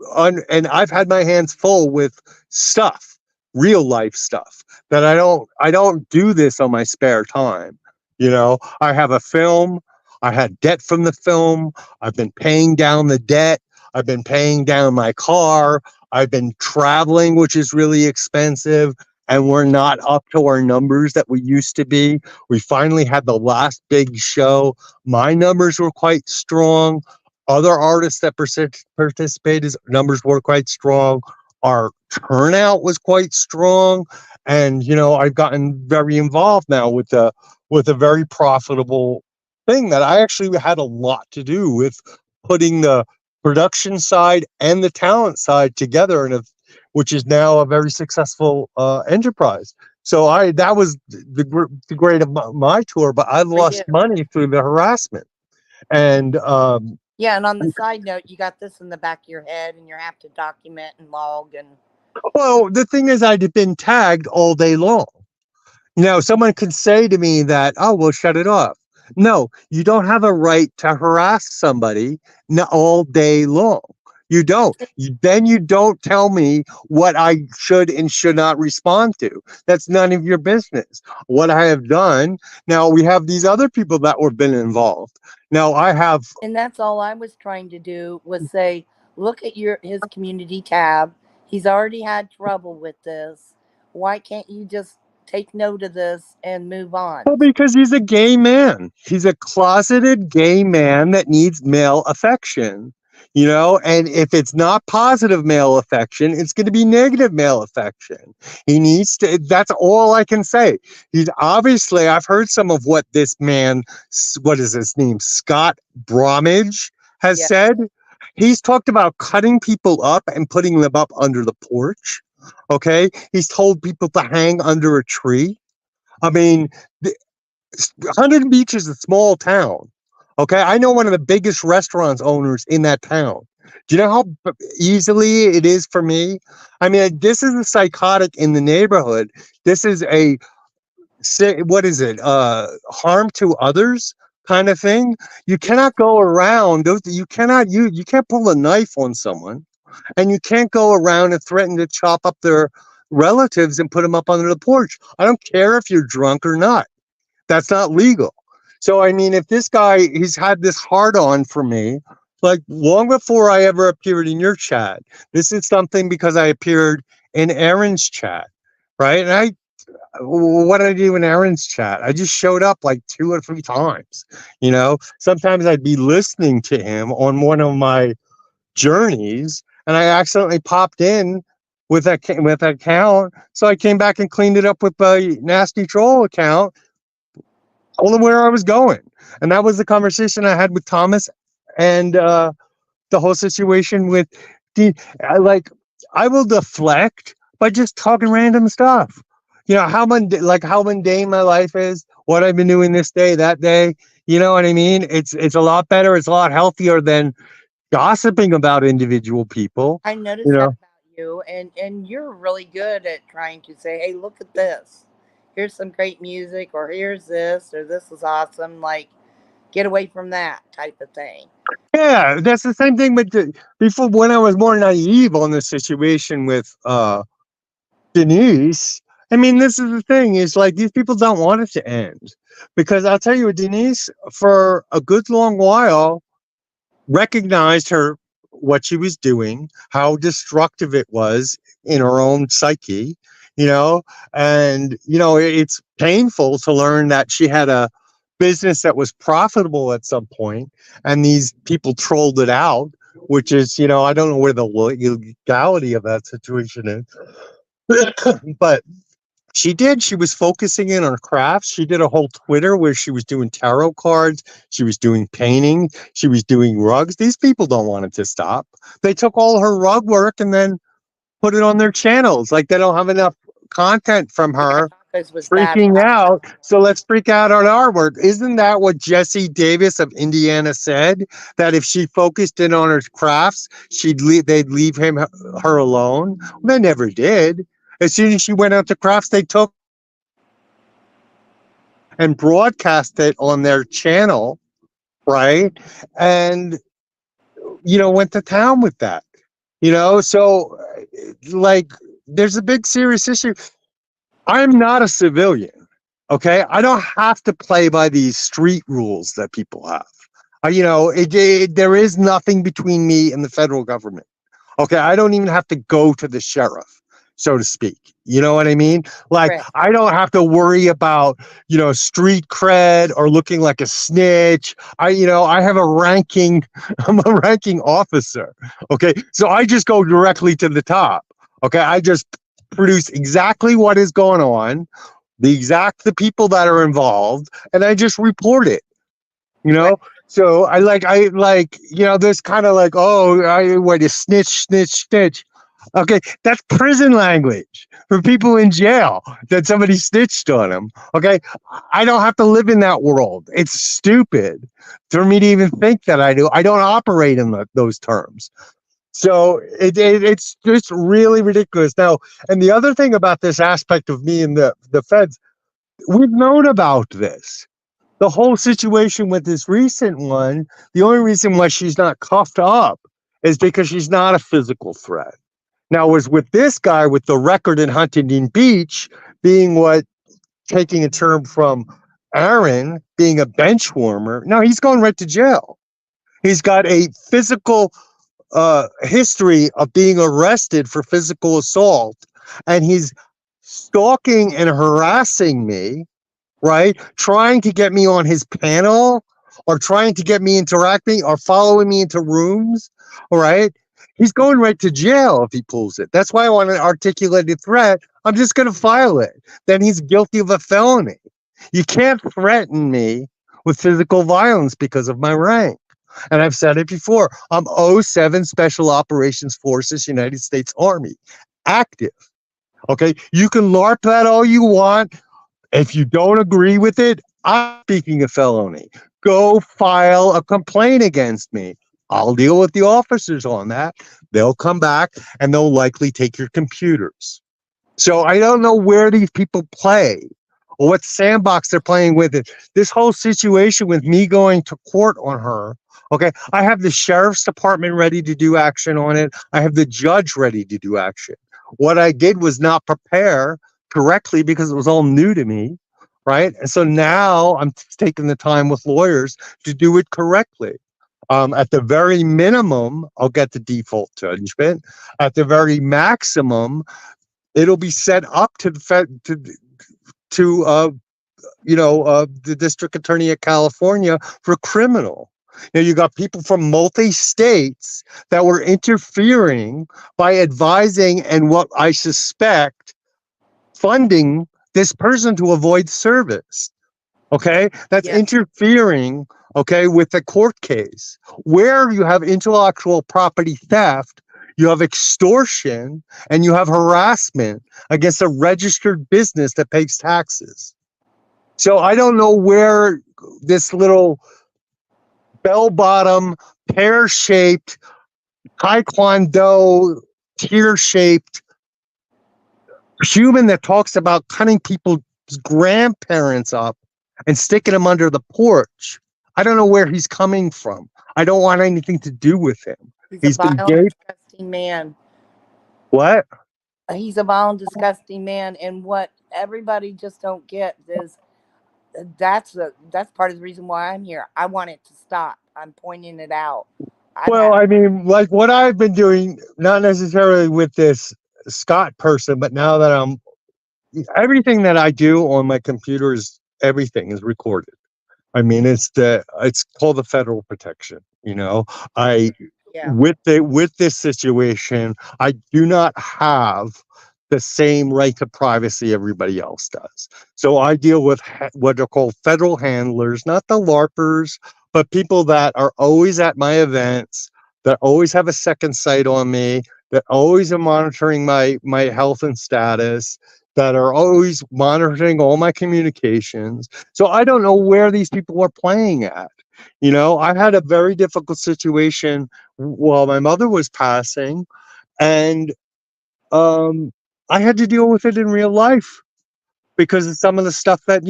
and I've had my hands full with stuff, real life stuff that I don't do this on my spare time. You know, I have a film, I had debt from the film, I've been paying down the debt, I've been paying down my car, I've been traveling, which is really expensive, and we're not up to our numbers that we used to be. We finally had the last big show. My numbers were quite strong. Other artists that participated, numbers were quite strong. Our turnout was quite strong, and you know, I've gotten very involved now with a very profitable thing that I actually had a lot to do with putting the production side and the talent side together, and which is now a very successful enterprise. So that was the great of my tour, but I For you. lost money through the harassment, and Yeah, and on the side note, you got this in the back of your head, and you have to document and log and. well, the thing is, I'd been tagged all day long. Now, someone could say to me that, oh, well, shut it off. No, you don't have a right to harass somebody all day long. You don't. Then you don't tell me what I should and should not respond to. That's none of your business. What I have done, now we have these other people that were been involved. Now I have, And that's all I was trying to do was say, look at his community tab. He's already had trouble with this. Why can't you just take note of this and move on? well, because he's a gay man. He's a closeted gay man that needs male affection, you know, and if it's not positive male affection, it's going to be negative male affection. He needs to, that's all I can say. He's obviously, I've heard some of what this man, what is his name, Scott Bromage, has Yeah. said. He's talked about cutting people up and putting them up under the porch. Okay. He's told people to hang under a tree. I mean, 100 Beach is a small town. Okay, I know one of the biggest restaurants owners in that town. Do you know how easily it is for me? I mean, this is a psychotic in the neighborhood. This is a what is it? Harm to others kind of thing. You cannot go around. You cannot you can't pull a knife on someone, and you can't go around and threaten to chop up their relatives and put them up under the porch. I don't care if you're drunk or not. That's not legal. So I mean, if this guy he's had this hard on for me, like long before I ever appeared in your chat. This is something because I appeared in Aaron's chat, right? And what did I do in Aaron's chat? I just showed up like 2 or 3 times. You know, sometimes I'd be listening to him on one of my journeys, and I accidentally popped in with that account. So I came back and cleaned it up with a nasty troll account, told him where I was going. And that was the conversation I had with Thomas, and the whole situation with like I will deflect by just talking random stuff. You know, how mundane my life is, what I've been doing this day, that day. You know what I mean? It's a lot better, it's a lot healthier than gossiping about individual people. I You noticed that know. about you, and you're really good at trying to say, "Hey, look at this. Here's some great music, or here's this, or this is awesome." Like, get away from that type of thing. Yeah, that's the same thing with before when I was more naive on the situation with Denise, I mean, this is the thing, is like these people don't want it to end. Because I'll tell you, Denise, for a good long while, recognized her what she was doing, how destructive it was in her own psyche, you know, and it's painful to learn that she had a business that was profitable at some point, and these people trolled it out, which is, I don't know where the legality of that situation is, but she did. She was focusing in on crafts. She did a whole Twitter where she was doing tarot cards. She was doing painting. She was doing rugs. These people don't want it to stop. They took all her rug work and then put it on their channels. Like they don't have enough content from her. This was bad. Freaking out. So let's freak out on our work. Isn't that what Jesse Davis of Indiana said? That if she focused in on her crafts, they'd leave her alone. Well, they never did. As soon as she went out to crafts, they took and broadcast it on their channel, right? And went to town with that. So like there's a big serious issue. I'm not a civilian. Okay, I don't have to play by these street rules that people have. There is nothing between me and the federal government. Okay, I don't even have to go to the sheriff, so to speak. You know what I mean? Like, Correct. I don't have to worry about, street cred or looking like a snitch. I have a ranking, I'm a ranking officer. Okay, so I just go directly to the top. Okay, I just produce exactly what is going on, the people that are involved, and I just report it. Right. So I like, there's kind of like, oh, wait, a snitch. Okay, that's prison language for people in jail that somebody snitched on them. Okay, I don't have to live in that world. It's stupid for me to even think that I do. I don't operate in those terms. So it's just really ridiculous. Now, and the other thing about this aspect of me and the feds, we've known about this. The whole situation with this recent one, the only reason why she's not cuffed up is because she's not a physical threat. Now, was with this guy with the record in Huntington Beach being taking a term from Aaron, being a bench warmer. No, he's going right to jail. He's got a physical history of being arrested for physical assault, and he's stalking and harassing me, right? Trying to get me on his panel, or trying to get me interacting, or following me into rooms, all right? He's going right to jail if he pulls it. That's why I want an articulated threat. I'm just going to file it. Then he's guilty of a felony. You can't threaten me with physical violence because of my rank. And I've said it before. I'm 07 Special Operations Forces, United States Army, active. Okay, you can LARP that all you want. If you don't agree with it, I'm speaking a felony. Go file a complaint against me. I'll deal with the officers on that. They'll come back and they'll likely take your computers. So I don't know where these people play or what sandbox they're playing with it. This whole situation with me going to court on her. Okay, I have the sheriff's department ready to do action on it. I have the judge ready to do action. What I did was not prepare correctly because it was all new to me, right? And so now I'm taking the time with lawyers to do it correctly. At the very minimum, I'll get the default judgment. At the very maximum, it'll be set up to the district attorney of California for criminal. You got people from multi-states that were interfering by advising and what I suspect funding this person to avoid service. Okay, that's interfering, okay, with the court case. Where you have intellectual property theft, you have extortion, and you have harassment against a registered business that pays taxes. So I don't know where this little bell-bottom, pear-shaped, taekwondo, tear-shaped human that talks about cutting people's grandparents up and sticking them under the porch. I don't know where he's coming from. I don't want anything to do with him. He's a violent, disgusting man. What? He's a vile and disgusting man, and what everybody just don't get is that's part of the reason why I'm here. I want it to stop. I'm pointing it out. Well, I mean, like what I've been doing, not necessarily with this Scott person, but now that everything that I do on my computer everything is recorded. I mean, it's called the federal protection. I with this situation, I do not have the same right to privacy everybody else does. So I deal with what are called federal handlers, not the LARPers, but people that are always at my events, that always have a second sight on me, that always are monitoring my health and status, that are always monitoring all my communications. So I don't know where these people are playing at. I had a very difficult situation while my mother was passing, and I had to deal with it in real life because of some of the stuff that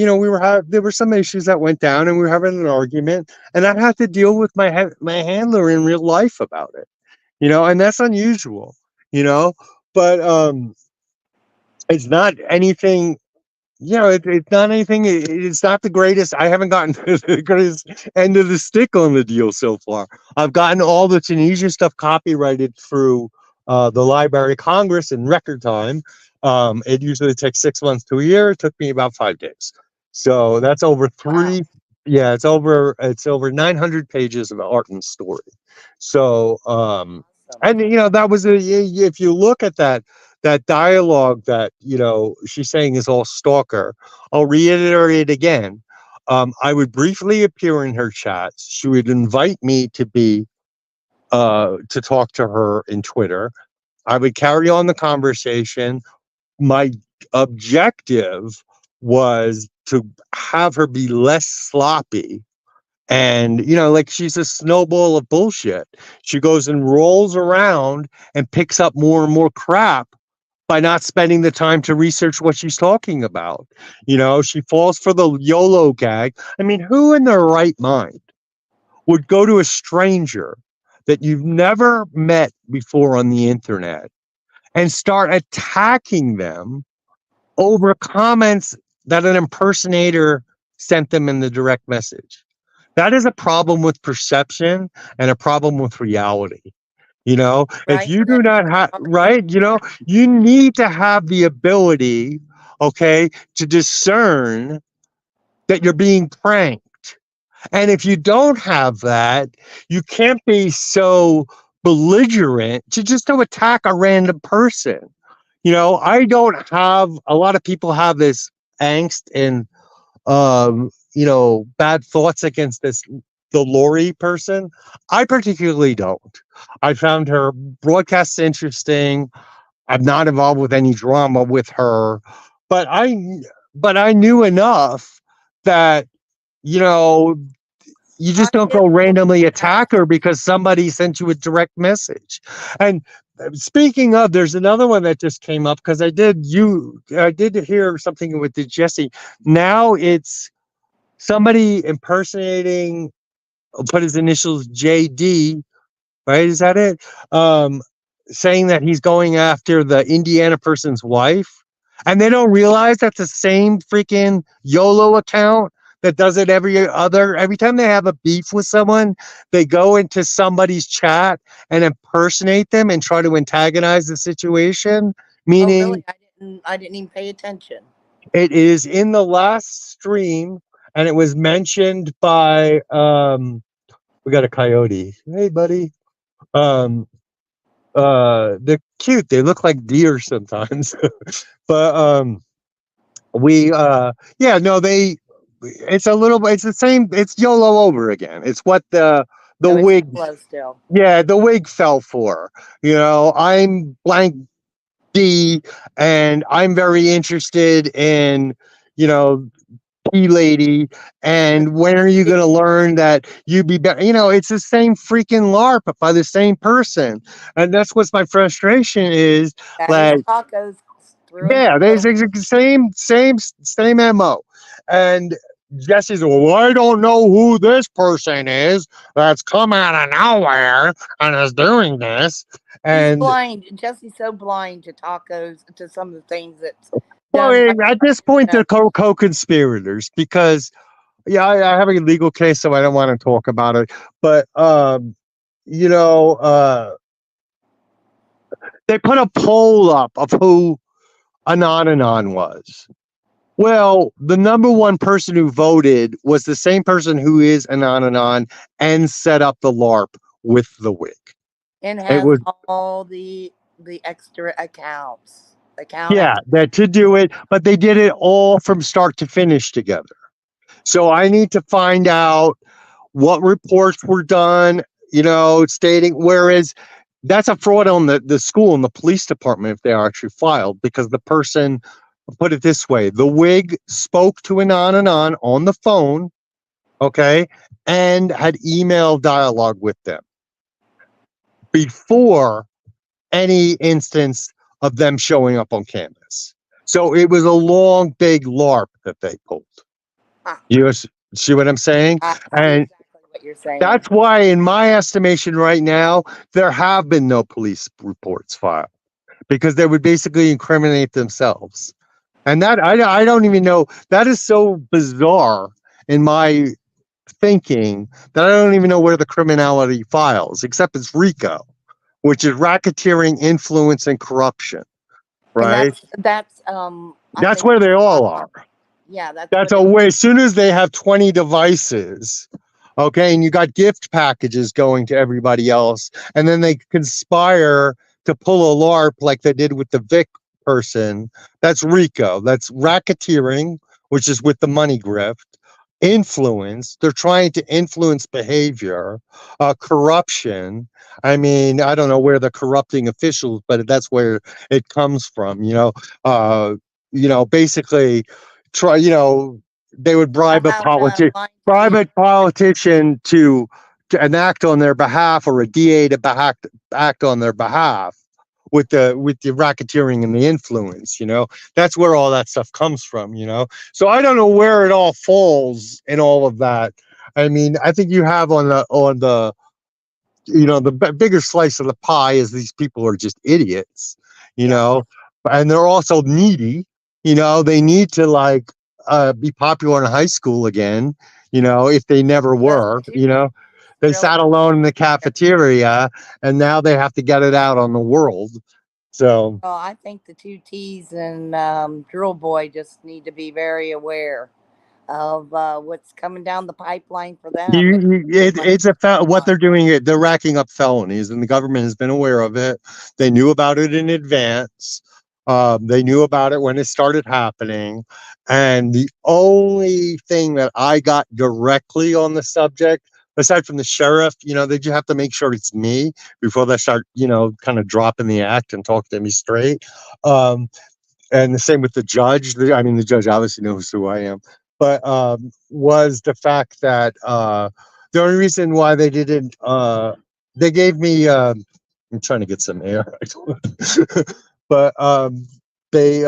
there were some issues that went down, and we were having an argument, and I had to deal with my handler in real life about it. And that's unusual. You know, but it's not anything. It's not anything. It's not the greatest. I haven't gotten to the greatest end of the stick on the deal so far. I've gotten all the Tunisia stuff copyrighted through the Library of Congress in record time. It usually takes 6 months to a year. It took me about 5 days. So that's over three. Wow. Yeah, it's over 900 pages of art and story. So and that was if you look at that dialogue that she's saying is all stalker. I'll reiterate it again. I would briefly appear in her chats. She would invite me to talk to her in Twitter. I would carry on the conversation. My objective was to have her be less sloppy. And, like she's a snowball of bullshit. She goes and rolls around and picks up more and more crap by not spending the time to research what she's talking about. She falls for the YOLO gag. I mean, who in their right mind would go to a stranger that you've never met before on the internet and start attacking them over comments that an impersonator sent them in the direct message? That is a problem with perception and a problem with reality. If you do not have, right, you need to have the ability, okay, to discern that you're being pranked. And if you don't have that, you can't be so belligerent to just to attack a random person. I don't have, a lot of people have this angst and bad thoughts against the Lori person. I particularly don't. I found her broadcasts interesting. I'm not involved with any drama with her, but I knew enough that you know you just don't go randomly attack her because somebody sent you a direct message. And speaking of, there's another one that just came up because I did hear something with the Jesse. Now it's somebody impersonating, put his initials JD, right? Is that it? Saying that he's going after the Indiana person's wife. And they don't realize that's the same freaking YOLO account that does it every time they have a beef with someone, they go into somebody's chat and impersonate them and try to antagonize the situation. Meaning, oh, really? I didn't even pay attention. It is in the last stream, and it was mentioned by we got a coyote. Hey, buddy. They're cute. They look like deer sometimes. But it's a little bit, it's the same, it's YOLO over again. It's what the wig still. Yeah, the wig fell for. I'm blank D, and I'm very interested in lady, and when are you going to learn that you be better? It's the same freaking LARP by the same person, and that's what's my frustration is. Like, yeah, there's the same MO. And Jesse's, well, I don't know who this person is that's come out of nowhere and is doing this. He's And blind. Jesse's so blind to tacos, to some of the things that's well, done right. at this point, No. they're co-conspirators because yeah, I have a legal case, so I don't want to talk about it. But you know, they put a poll up of who Anon was. Well, the number one person who voted was the same person who is Anon and set up the LARP with the wig. And It has was all the extra accounts. yeah, that to do it, but they did it all from start to finish together. So I need to find out what reports were done, stating whereas that's a fraud on the school and the police department if they are actually filed because the person put it this way, the wig spoke to Anon on the phone, okay, and had email dialogue with them before any instance of them showing up on campus. So it was a long, big LARP that they pulled. Ah, You see what I'm saying? I see And exactly what you're saying. that's why, in my estimation right now, there have been no police reports filed because they would basically incriminate themselves. And that I don't even know. That is so bizarre in my thinking that I don't even know where the criminality files, except it's RICO, which is racketeering, influence, and corruption. And Right? that's I That's think where they all are. yeah, that's That's what a way. As soon as they have 20 devices, okay, and you got gift packages going to everybody else, and then they conspire to pull a LARP like they did with the Vic person. That's RICO. That's racketeering, which is with the money grift. Influence. They're trying to influence behavior. Corruption. I mean, I don't know where the corrupting officials, but that's where it comes from. Basically try, they would bribe a politician to enact on their behalf or a DA to act on their behalf with the racketeering and the influence, that's where all that stuff comes from, so I don't know where it all falls in all of that. I mean, I think you have on the bigger slice of the pie is these people are just idiots, and they're also needy. They need to be popular in high school again. If they never were, they really sat alone in the cafeteria, and now they have to get it out on the world. So well, I think the two T's and Drool Boy just need to be very aware of what's coming down the pipeline for them. it's what they're doing. They're racking up felonies, and the government has been aware of it. They knew about it in advance. They knew about it when it started happening. And the only thing that I got directly on the subject, aside from the sheriff, they just have to make sure it's me before they start, kind of dropping the act and talk to me straight. And the same with the judge. I mean, the judge obviously knows who I am, but was the fact that the only reason why they didn't, they gave me, I'm trying to get some air, but they,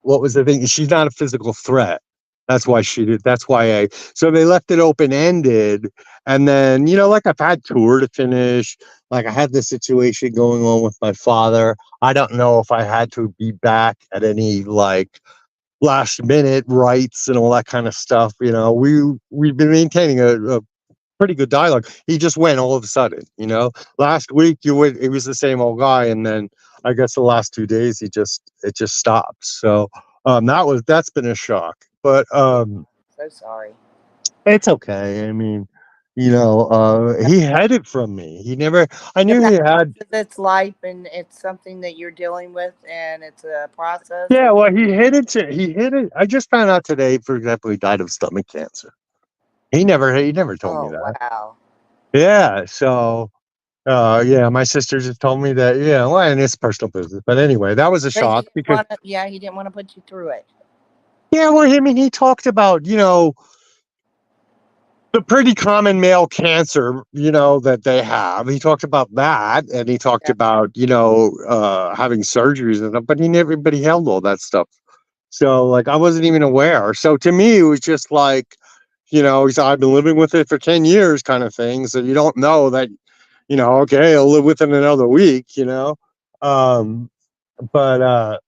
what was the thing? She's not a physical threat. That's why she did. That's why so they left it open ended. And then, like I've had tour to finish, like I had this situation going on with my father. I don't know if I had to be back at any last minute rights and all that kind of stuff. We've been maintaining a pretty good dialogue. He just went all of a sudden, last week it was the same old guy. And then I guess the last 2 days, it just stopped. So, that's been a shock, but, So sorry. it's okay. I mean, he hid it from me. I knew he had. It's life, and it's something that you're dealing with, and it's a process. Yeah, well, he hid it. He hid it. I just found out today, for example, he died of stomach cancer. He never told me Oh that. wow! Yeah. So, yeah, my sister just told me that. Yeah, well, and it's personal business. But anyway, that was a But he shock didn't because, he didn't want to put you through it. yeah, well, I mean, he talked about, the pretty common male cancer, that they have. He talked about that, and he talked Yeah. about, having surgeries and stuff, but but he held all that stuff. So, I wasn't even aware. So to me, it was just like, he said, I've been living with it for 10 years kind of thing. So you don't know that, okay, I'll live within another week, um, but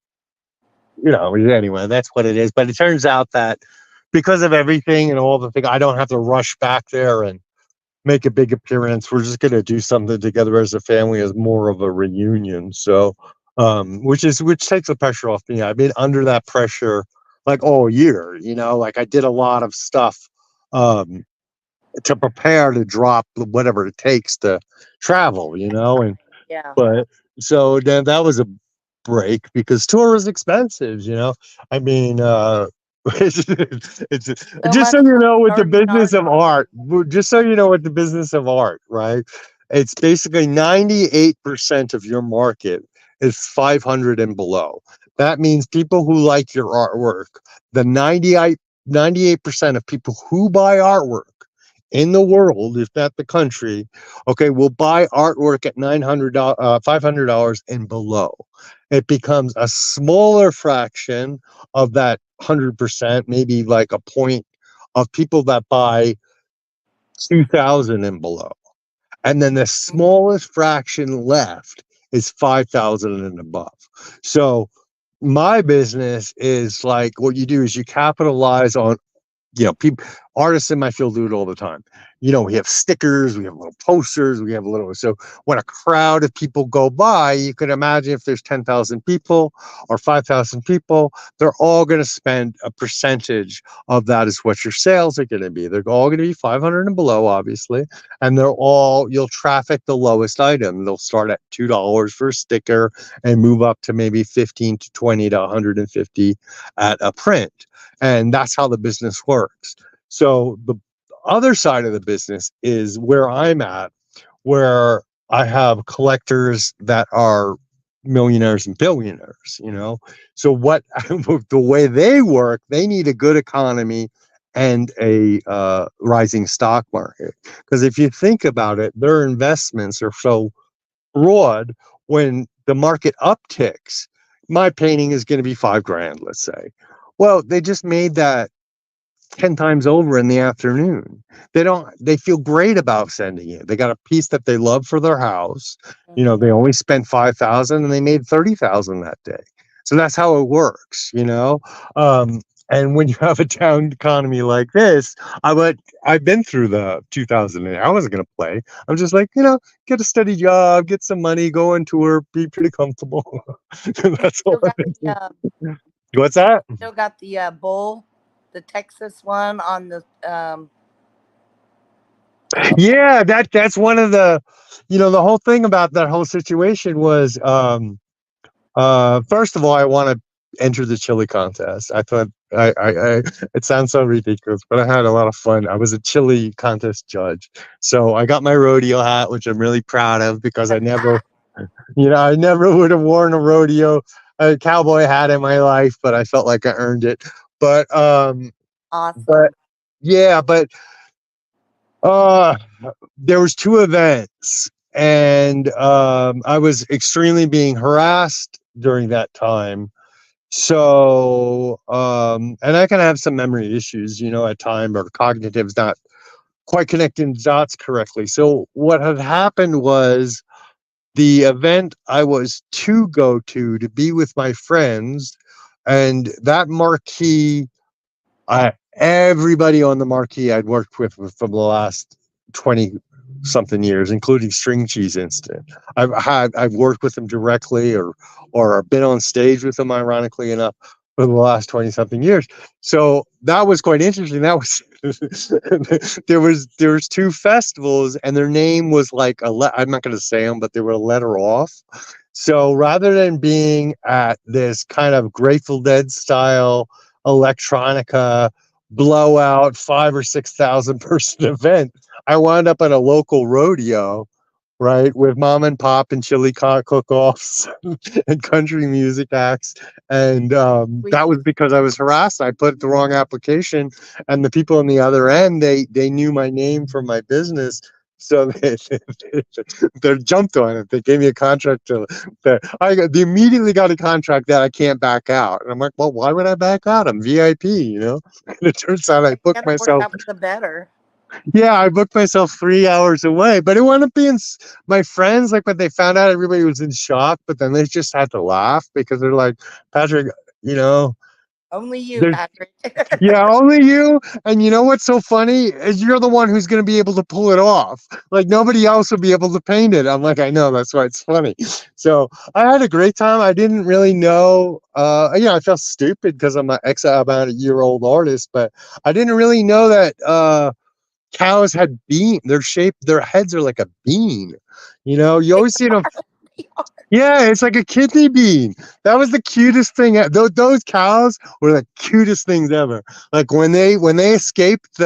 anyway, that's what it is. But it turns out that because of everything and all the things, I don't have to rush back there and make a big appearance. We're just gonna do something together as a family, as more of a reunion. So, which takes the pressure off me. I've been under that pressure like all year. Like I did a lot of stuff um, to prepare to drop whatever it takes to travel. And Yeah. but so then that was a break because tour is expensive. I mean, it's So just so much you for know with the starting business art. of art, just so you know with the business of art, right? It's basically 98% of your market is 500 and below. That means people who like your artwork, the 98% of people who buy artwork in the world, if not the country, okay, will buy artwork at $500 and below. It becomes a smaller fraction of that 100%, maybe like a point of people that buy 2,000 and below. And then the smallest fraction left is 5,000 and above. So my business is like what you do is you capitalize on people, artists in my field do it all the time. We have stickers, we have little posters, we have so when a crowd of people go by, you can imagine if there's 10,000 people or 5,000 people, they're all going to spend a percentage of that is what your sales are going to be. They're all going to be 500 and below, obviously. And you'll traffic the lowest item. They'll start at $2 for a sticker and move up to maybe 15 to 20 to 150 at a print. And that's how the business works. So the other side of the business is where I'm at, where I have collectors that are millionaires and billionaires. So what the way they work, they need a good economy and a rising stock market. Because if you think about it, their investments are so broad. When the market upticks, my painting is going to be $5,000, let's say. Well, they just made that 10 times over in the afternoon. They feel great about sending it. They got a piece that they love for their house. They only spent 5,000 and they made 30,000 that day. So that's how it works. And when you have a down economy like this, I've been through the 2008. I wasn't going to play. I'm just like, get a steady job, get some money, go on tour, be pretty comfortable. That's all Still I've got been doing. the What's that? still got the bull, the Texas one on the Yeah, that's one of the whole thing about that whole situation was first of all, I want to enter the chili contest. I thought I it sounds so ridiculous, but I had a lot of fun. I was a chili contest judge. So I got my rodeo hat, which I'm really proud of because I never would have worn a cowboy hat in my life, but I felt like I earned it. But awesome. but yeah, but uh there was two events, and I was extremely being harassed during that time. So and I can have some memory issues, at time, or cognitive's not quite connecting dots correctly. So what had happened was the event I was to go to be with my friends, and that marquee, everybody on the marquee I'd worked with for the last 20 something years, including String Cheese Instant. I've worked with them directly, or been on stage with them, ironically enough, for the last 20 something years. So that was quite interesting. That was there was two festivals, and their name was like I'm not going to say them, but they were a letter off. So rather than being at this kind of Grateful Dead style electronica blowout 5 or 6 thousand person event, I wound up at a local rodeo, right, with mom and pop and chili cook-offs and country music acts. And that was because I was harassed. I put the wrong application, and the people on the other end, they knew my name from my business. So they jumped on it. They gave me a contract they immediately got a contract that I can't back out. And I'm like, well, why would I back out? I'm VIP. And it turns out I booked Gotta work myself. out for the better. Yeah, I booked myself 3 hours away, but it wound up being my friends. Like when they found out, everybody was in shock, but then they just had to laugh because they're like, Patrick, you know, Only you, there's Patrick. yeah, only you. And you know what's so funny is you're the one who's going to be able to pull it off. Like nobody else will be able to paint it. I'm like, I know, that's why it's funny. So I had a great time. I didn't really know. I felt stupid because I'm a year-old artist, but I didn't really know that. Cows had bean. Their heads are like a bean. You always see them. Yeah, it's like a kidney bean. That was the cutest thing. Those cows were the cutest things ever. Like when they escaped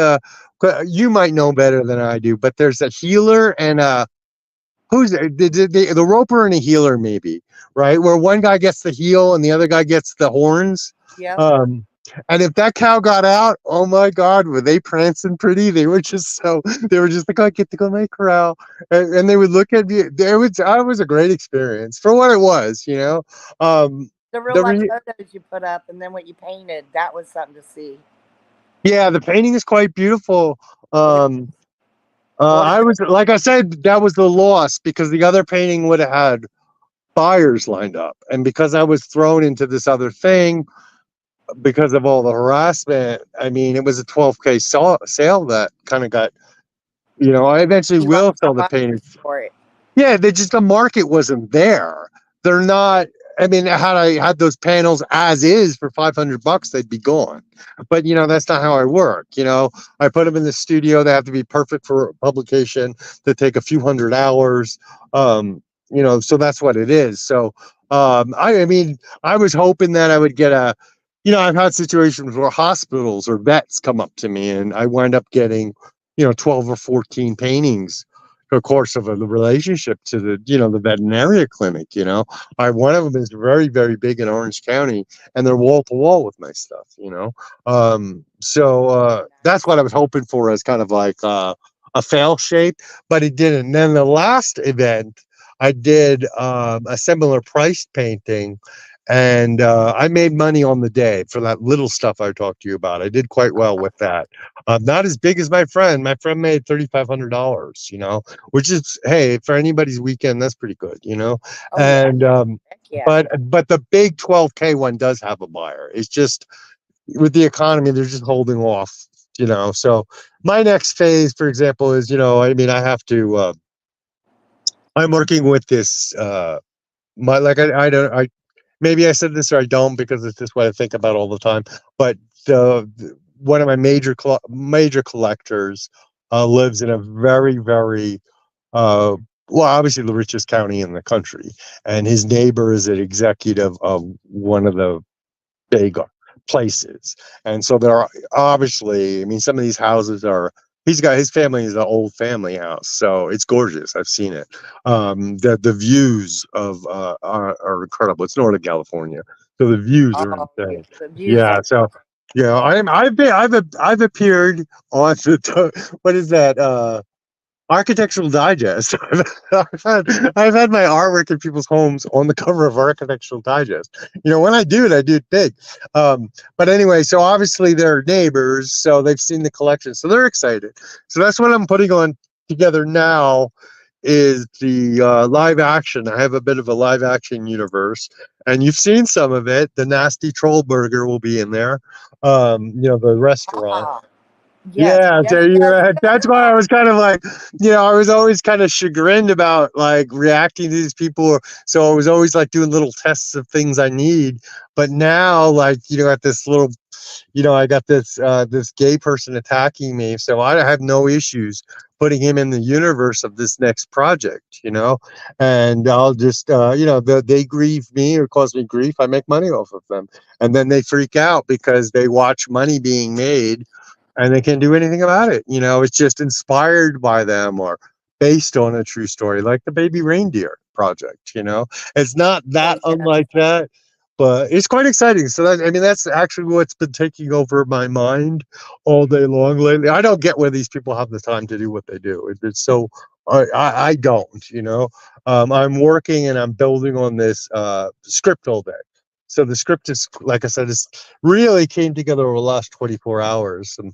you might know better than I do, but there's a healer and who's the roper and a healer maybe, right? Where one guy gets the heel and the other guy gets the horns. Yep. Um, and if that cow got out, oh my God, were they prancing pretty? They were just like, I get to go to my corral. And they would look at me. It was a great experience for what it was. The real The life re, photos you put up and then what you painted, that was something to see. yeah, the painting is quite beautiful. It Um, water. I was, like I said, that was the loss because the other painting would have had buyers lined up. And because I was thrown into this other thing, because of all the harassment, I mean, it was a 12K sale that kind of got, I eventually You lost will no sell the painting. buyers for it. Yeah, the market wasn't there. They're not. I mean, had I had those panels as is for $500, they'd be gone. But that's not how I work. I put them in the studio. They have to be perfect for publication. They take a few hundred hours. So that's what it is. So, I mean, I was hoping that I would get I've had situations where hospitals or vets come up to me, and I wind up getting, 12 or 14 paintings the course of a relationship to the veterinary clinic. One of them is very, very big in Orange County, and they're wall to wall with my stuff. So that's what I was hoping for as kind of like a fail shape, but it didn't. And then the last event I did a similar priced painting, and I made money on the day for that little stuff I talked to you about. I did quite well with that. Not as big as my friend. My friend made $3,500. Which is, hey, for anybody's weekend, that's pretty good. Oh yeah. And Heck yeah. but the big 12K one does have a buyer. It's just with the economy, they're just holding off. So my next phase, for example, is I mean, I have to. I'm working with this. My like I don't I maybe I said this or I don't because it's just what I think about all the time. But one of my major collectors lives in a very, very uh, well, obviously the richest county in the country, and his neighbor is an executive of one of the big places. And so there are obviously, I mean, some of these houses are. His family is an old family house, so it's gorgeous. I've seen it. The views are incredible. It's Northern California, so the views are Oh, insane. the views Yeah, are so I've appeared on what is that? Architectural Digest. I've had my artwork in people's homes on the cover of Architectural Digest. When I do it big. But anyway, so obviously they're neighbors, so they've seen the collection, so they're excited. So that's what I'm putting on together now is the live action. I have a bit of a live action universe, and you've seen some of it. The Nasty Troll Burger will be in there. The restaurant. ah, yes, Yeah, so yes, yes, that's why I was kind of like, I was always kind of chagrined about like reacting to these people. So I was always like doing little tests of things I need. But now, like, at this little, I got this gay person attacking me, so I have no issues putting him in the universe of this next project. And I'll just, they grieve me or cause me grief. I make money off of them, and then they freak out because they watch money being made and they can't do anything about it. It's just inspired by them or based on a true story, like the Baby Reindeer project. It's not that yes, yes. unlike that, but it's quite exciting. So that's actually what's been taking over my mind all day long lately. I don't get where these people have the time to do what they do. It's so I don't. I'm working and I'm building on this script all day. So the script is, like I said, is really came together over the last 24 hours. And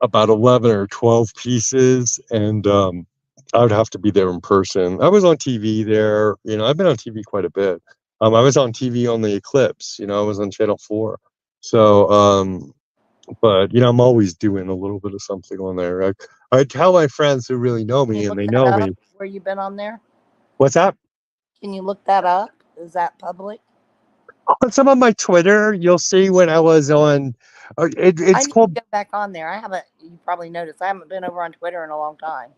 about 11 or 12 pieces, and I would have to be there in person. I was on TV there. I've been on TV quite a bit. I was on TV on the Eclipse. I was on Channel 4. So, but I'm always doing a little bit of something on there. I tell my friends who really know Can you me, and look they that know up? me. Where you been on there? What's that? Can you look that up? Is that public? On some of my Twitter, you'll see when I was on. I It's need to called. go back on there. I haven't. You probably noticed I haven't been over on Twitter in a long time.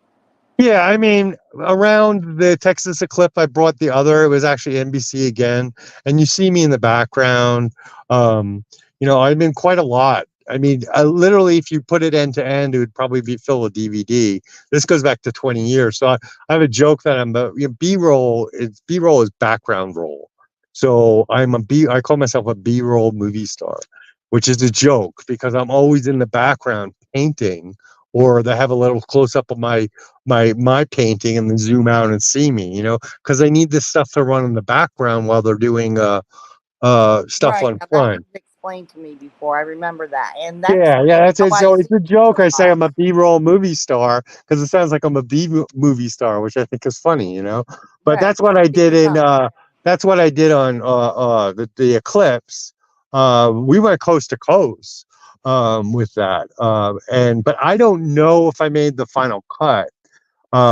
Yeah, I mean, around the Texas Eclipse, I brought the other. It was actually NBC again, and you see me in the background. Um, I'm in quite a lot. I mean, literally, if you put it end to end, it would probably be fill a DVD. This goes back to 20 years. So I have a joke that I'm B-roll. B-roll is background roll. So I call myself a B-roll movie star, which is a joke because I'm always in the background painting, or they have a little close up of my painting and then zoom out and see me, because they need this stuff to run in the background while they're doing stuff Right. on Now that was front. explained to me before. I remember that, and that's Yeah, that's how it. I So see it's a you joke. I a say lot. I'm a B-roll movie star because it sounds like I'm a movie star, which I think is funny. But Right. that's what I did You're in not. that's what I did on the Eclipse. We went coast to coast with that. But I don't know if I made the final cut.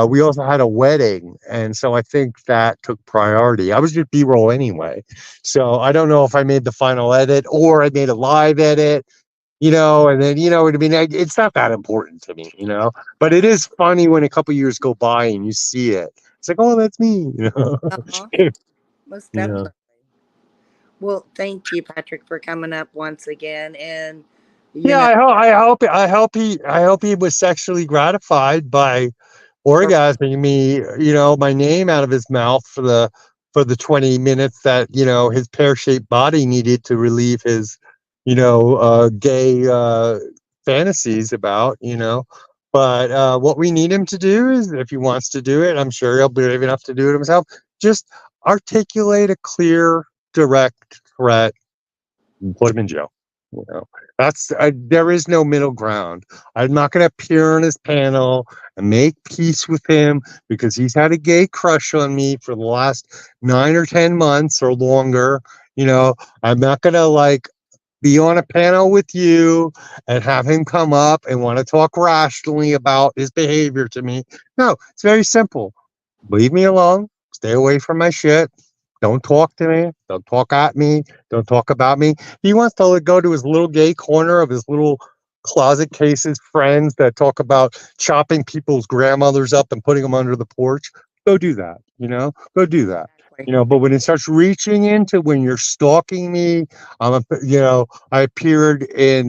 We also had a wedding, and so I think that took priority. I was just B-roll anyway, so I don't know if I made the final edit or I made a live edit. And then I mean, it's not that important to me. But it is funny when a couple years go by and you see it. It's like, oh, that's me. Uh-huh. Most Yeah. definitely. Well, thank you, Patrick, for coming up once again. And you Yeah, know, I hope he was sexually gratified by or orgasming me, my name out of his mouth for the 20 minutes that, his pear-shaped body needed to relieve his, gay fantasies about. But what we need him to do is, if he wants to do it, I'm sure he'll be brave enough to do it himself. Just articulate a clear, direct threat, put him in jail. You know, there is no middle ground. I'm not going to appear on his panel and make peace with him because he's had a gay crush on me for the last 9 or 10 months or longer. I'm not going to be on a panel with you and have him come up and want to talk rationally about his behavior to me. No, it's very simple. Leave me alone. Stay away from my shit. Don't talk to me. Don't talk at me. Don't talk about me. He wants to go to his little gay corner of his little closet cases, friends that talk about chopping people's grandmothers up and putting them under the porch. Go do that. Go do that. exactly. But when it starts reaching into when you're stalking me, I appeared in,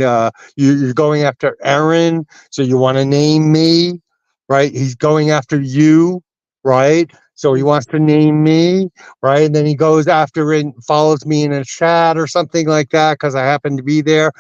you're going after Aaron, so you want to name me, right? He's going after you, right? So he wants to name me, right? And then he goes after it and follows me in a chat or something like that because I happen to be there.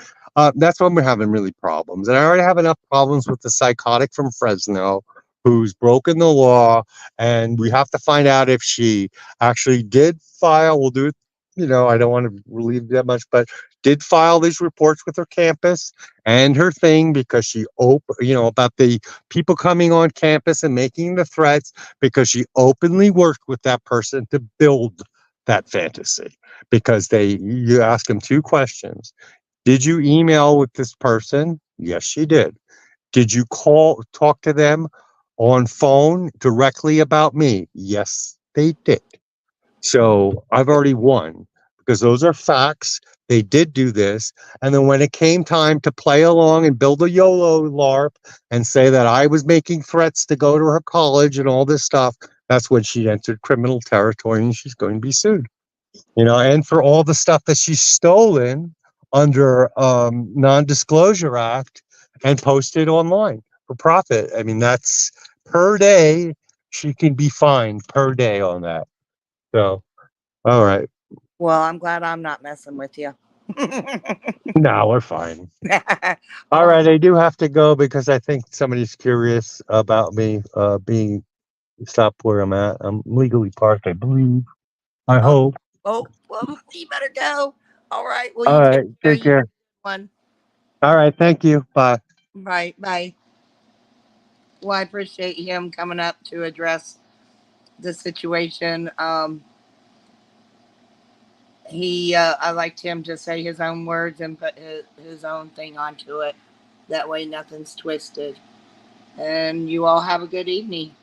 That's when we're having really problems. And I already have enough problems with the psychotic from Fresno who's broken the law. And we have to find out if she actually did file. We'll do it. I don't want to relieve that much, but did file these reports with her campus and her thing because about the people coming on campus and making the threats because she openly worked with that person to build that fantasy. Because you ask them two questions. Did you email with this person? Yes, she did. Did you talk to them on phone directly about me? Yes, they did. So I've already won because those are facts. They did do this. And then when it came time to play along and build a YOLO LARP and say that I was making threats to go to her college and all this stuff, that's when she entered criminal territory and she's going to be sued. And for all the stuff that she's stolen under non-disclosure act and posted online for profit. I mean, that's per day. She can be fined per day on that. So, all right. Well, I'm glad I'm not messing with you. No, we're fine. All All right. right. I do have to go because I think somebody's curious about me being stopped where I'm at. I'm legally parked, I believe. I Oh, hope. well, you better go. All right. Well, All you take right. care. Take You have care. a good one. All right. Thank you. Bye. Right, right. Well, I appreciate him coming up to address the situation. I liked him to say his own words and put his own thing onto it. That way, nothing's twisted. And you all have a good evening.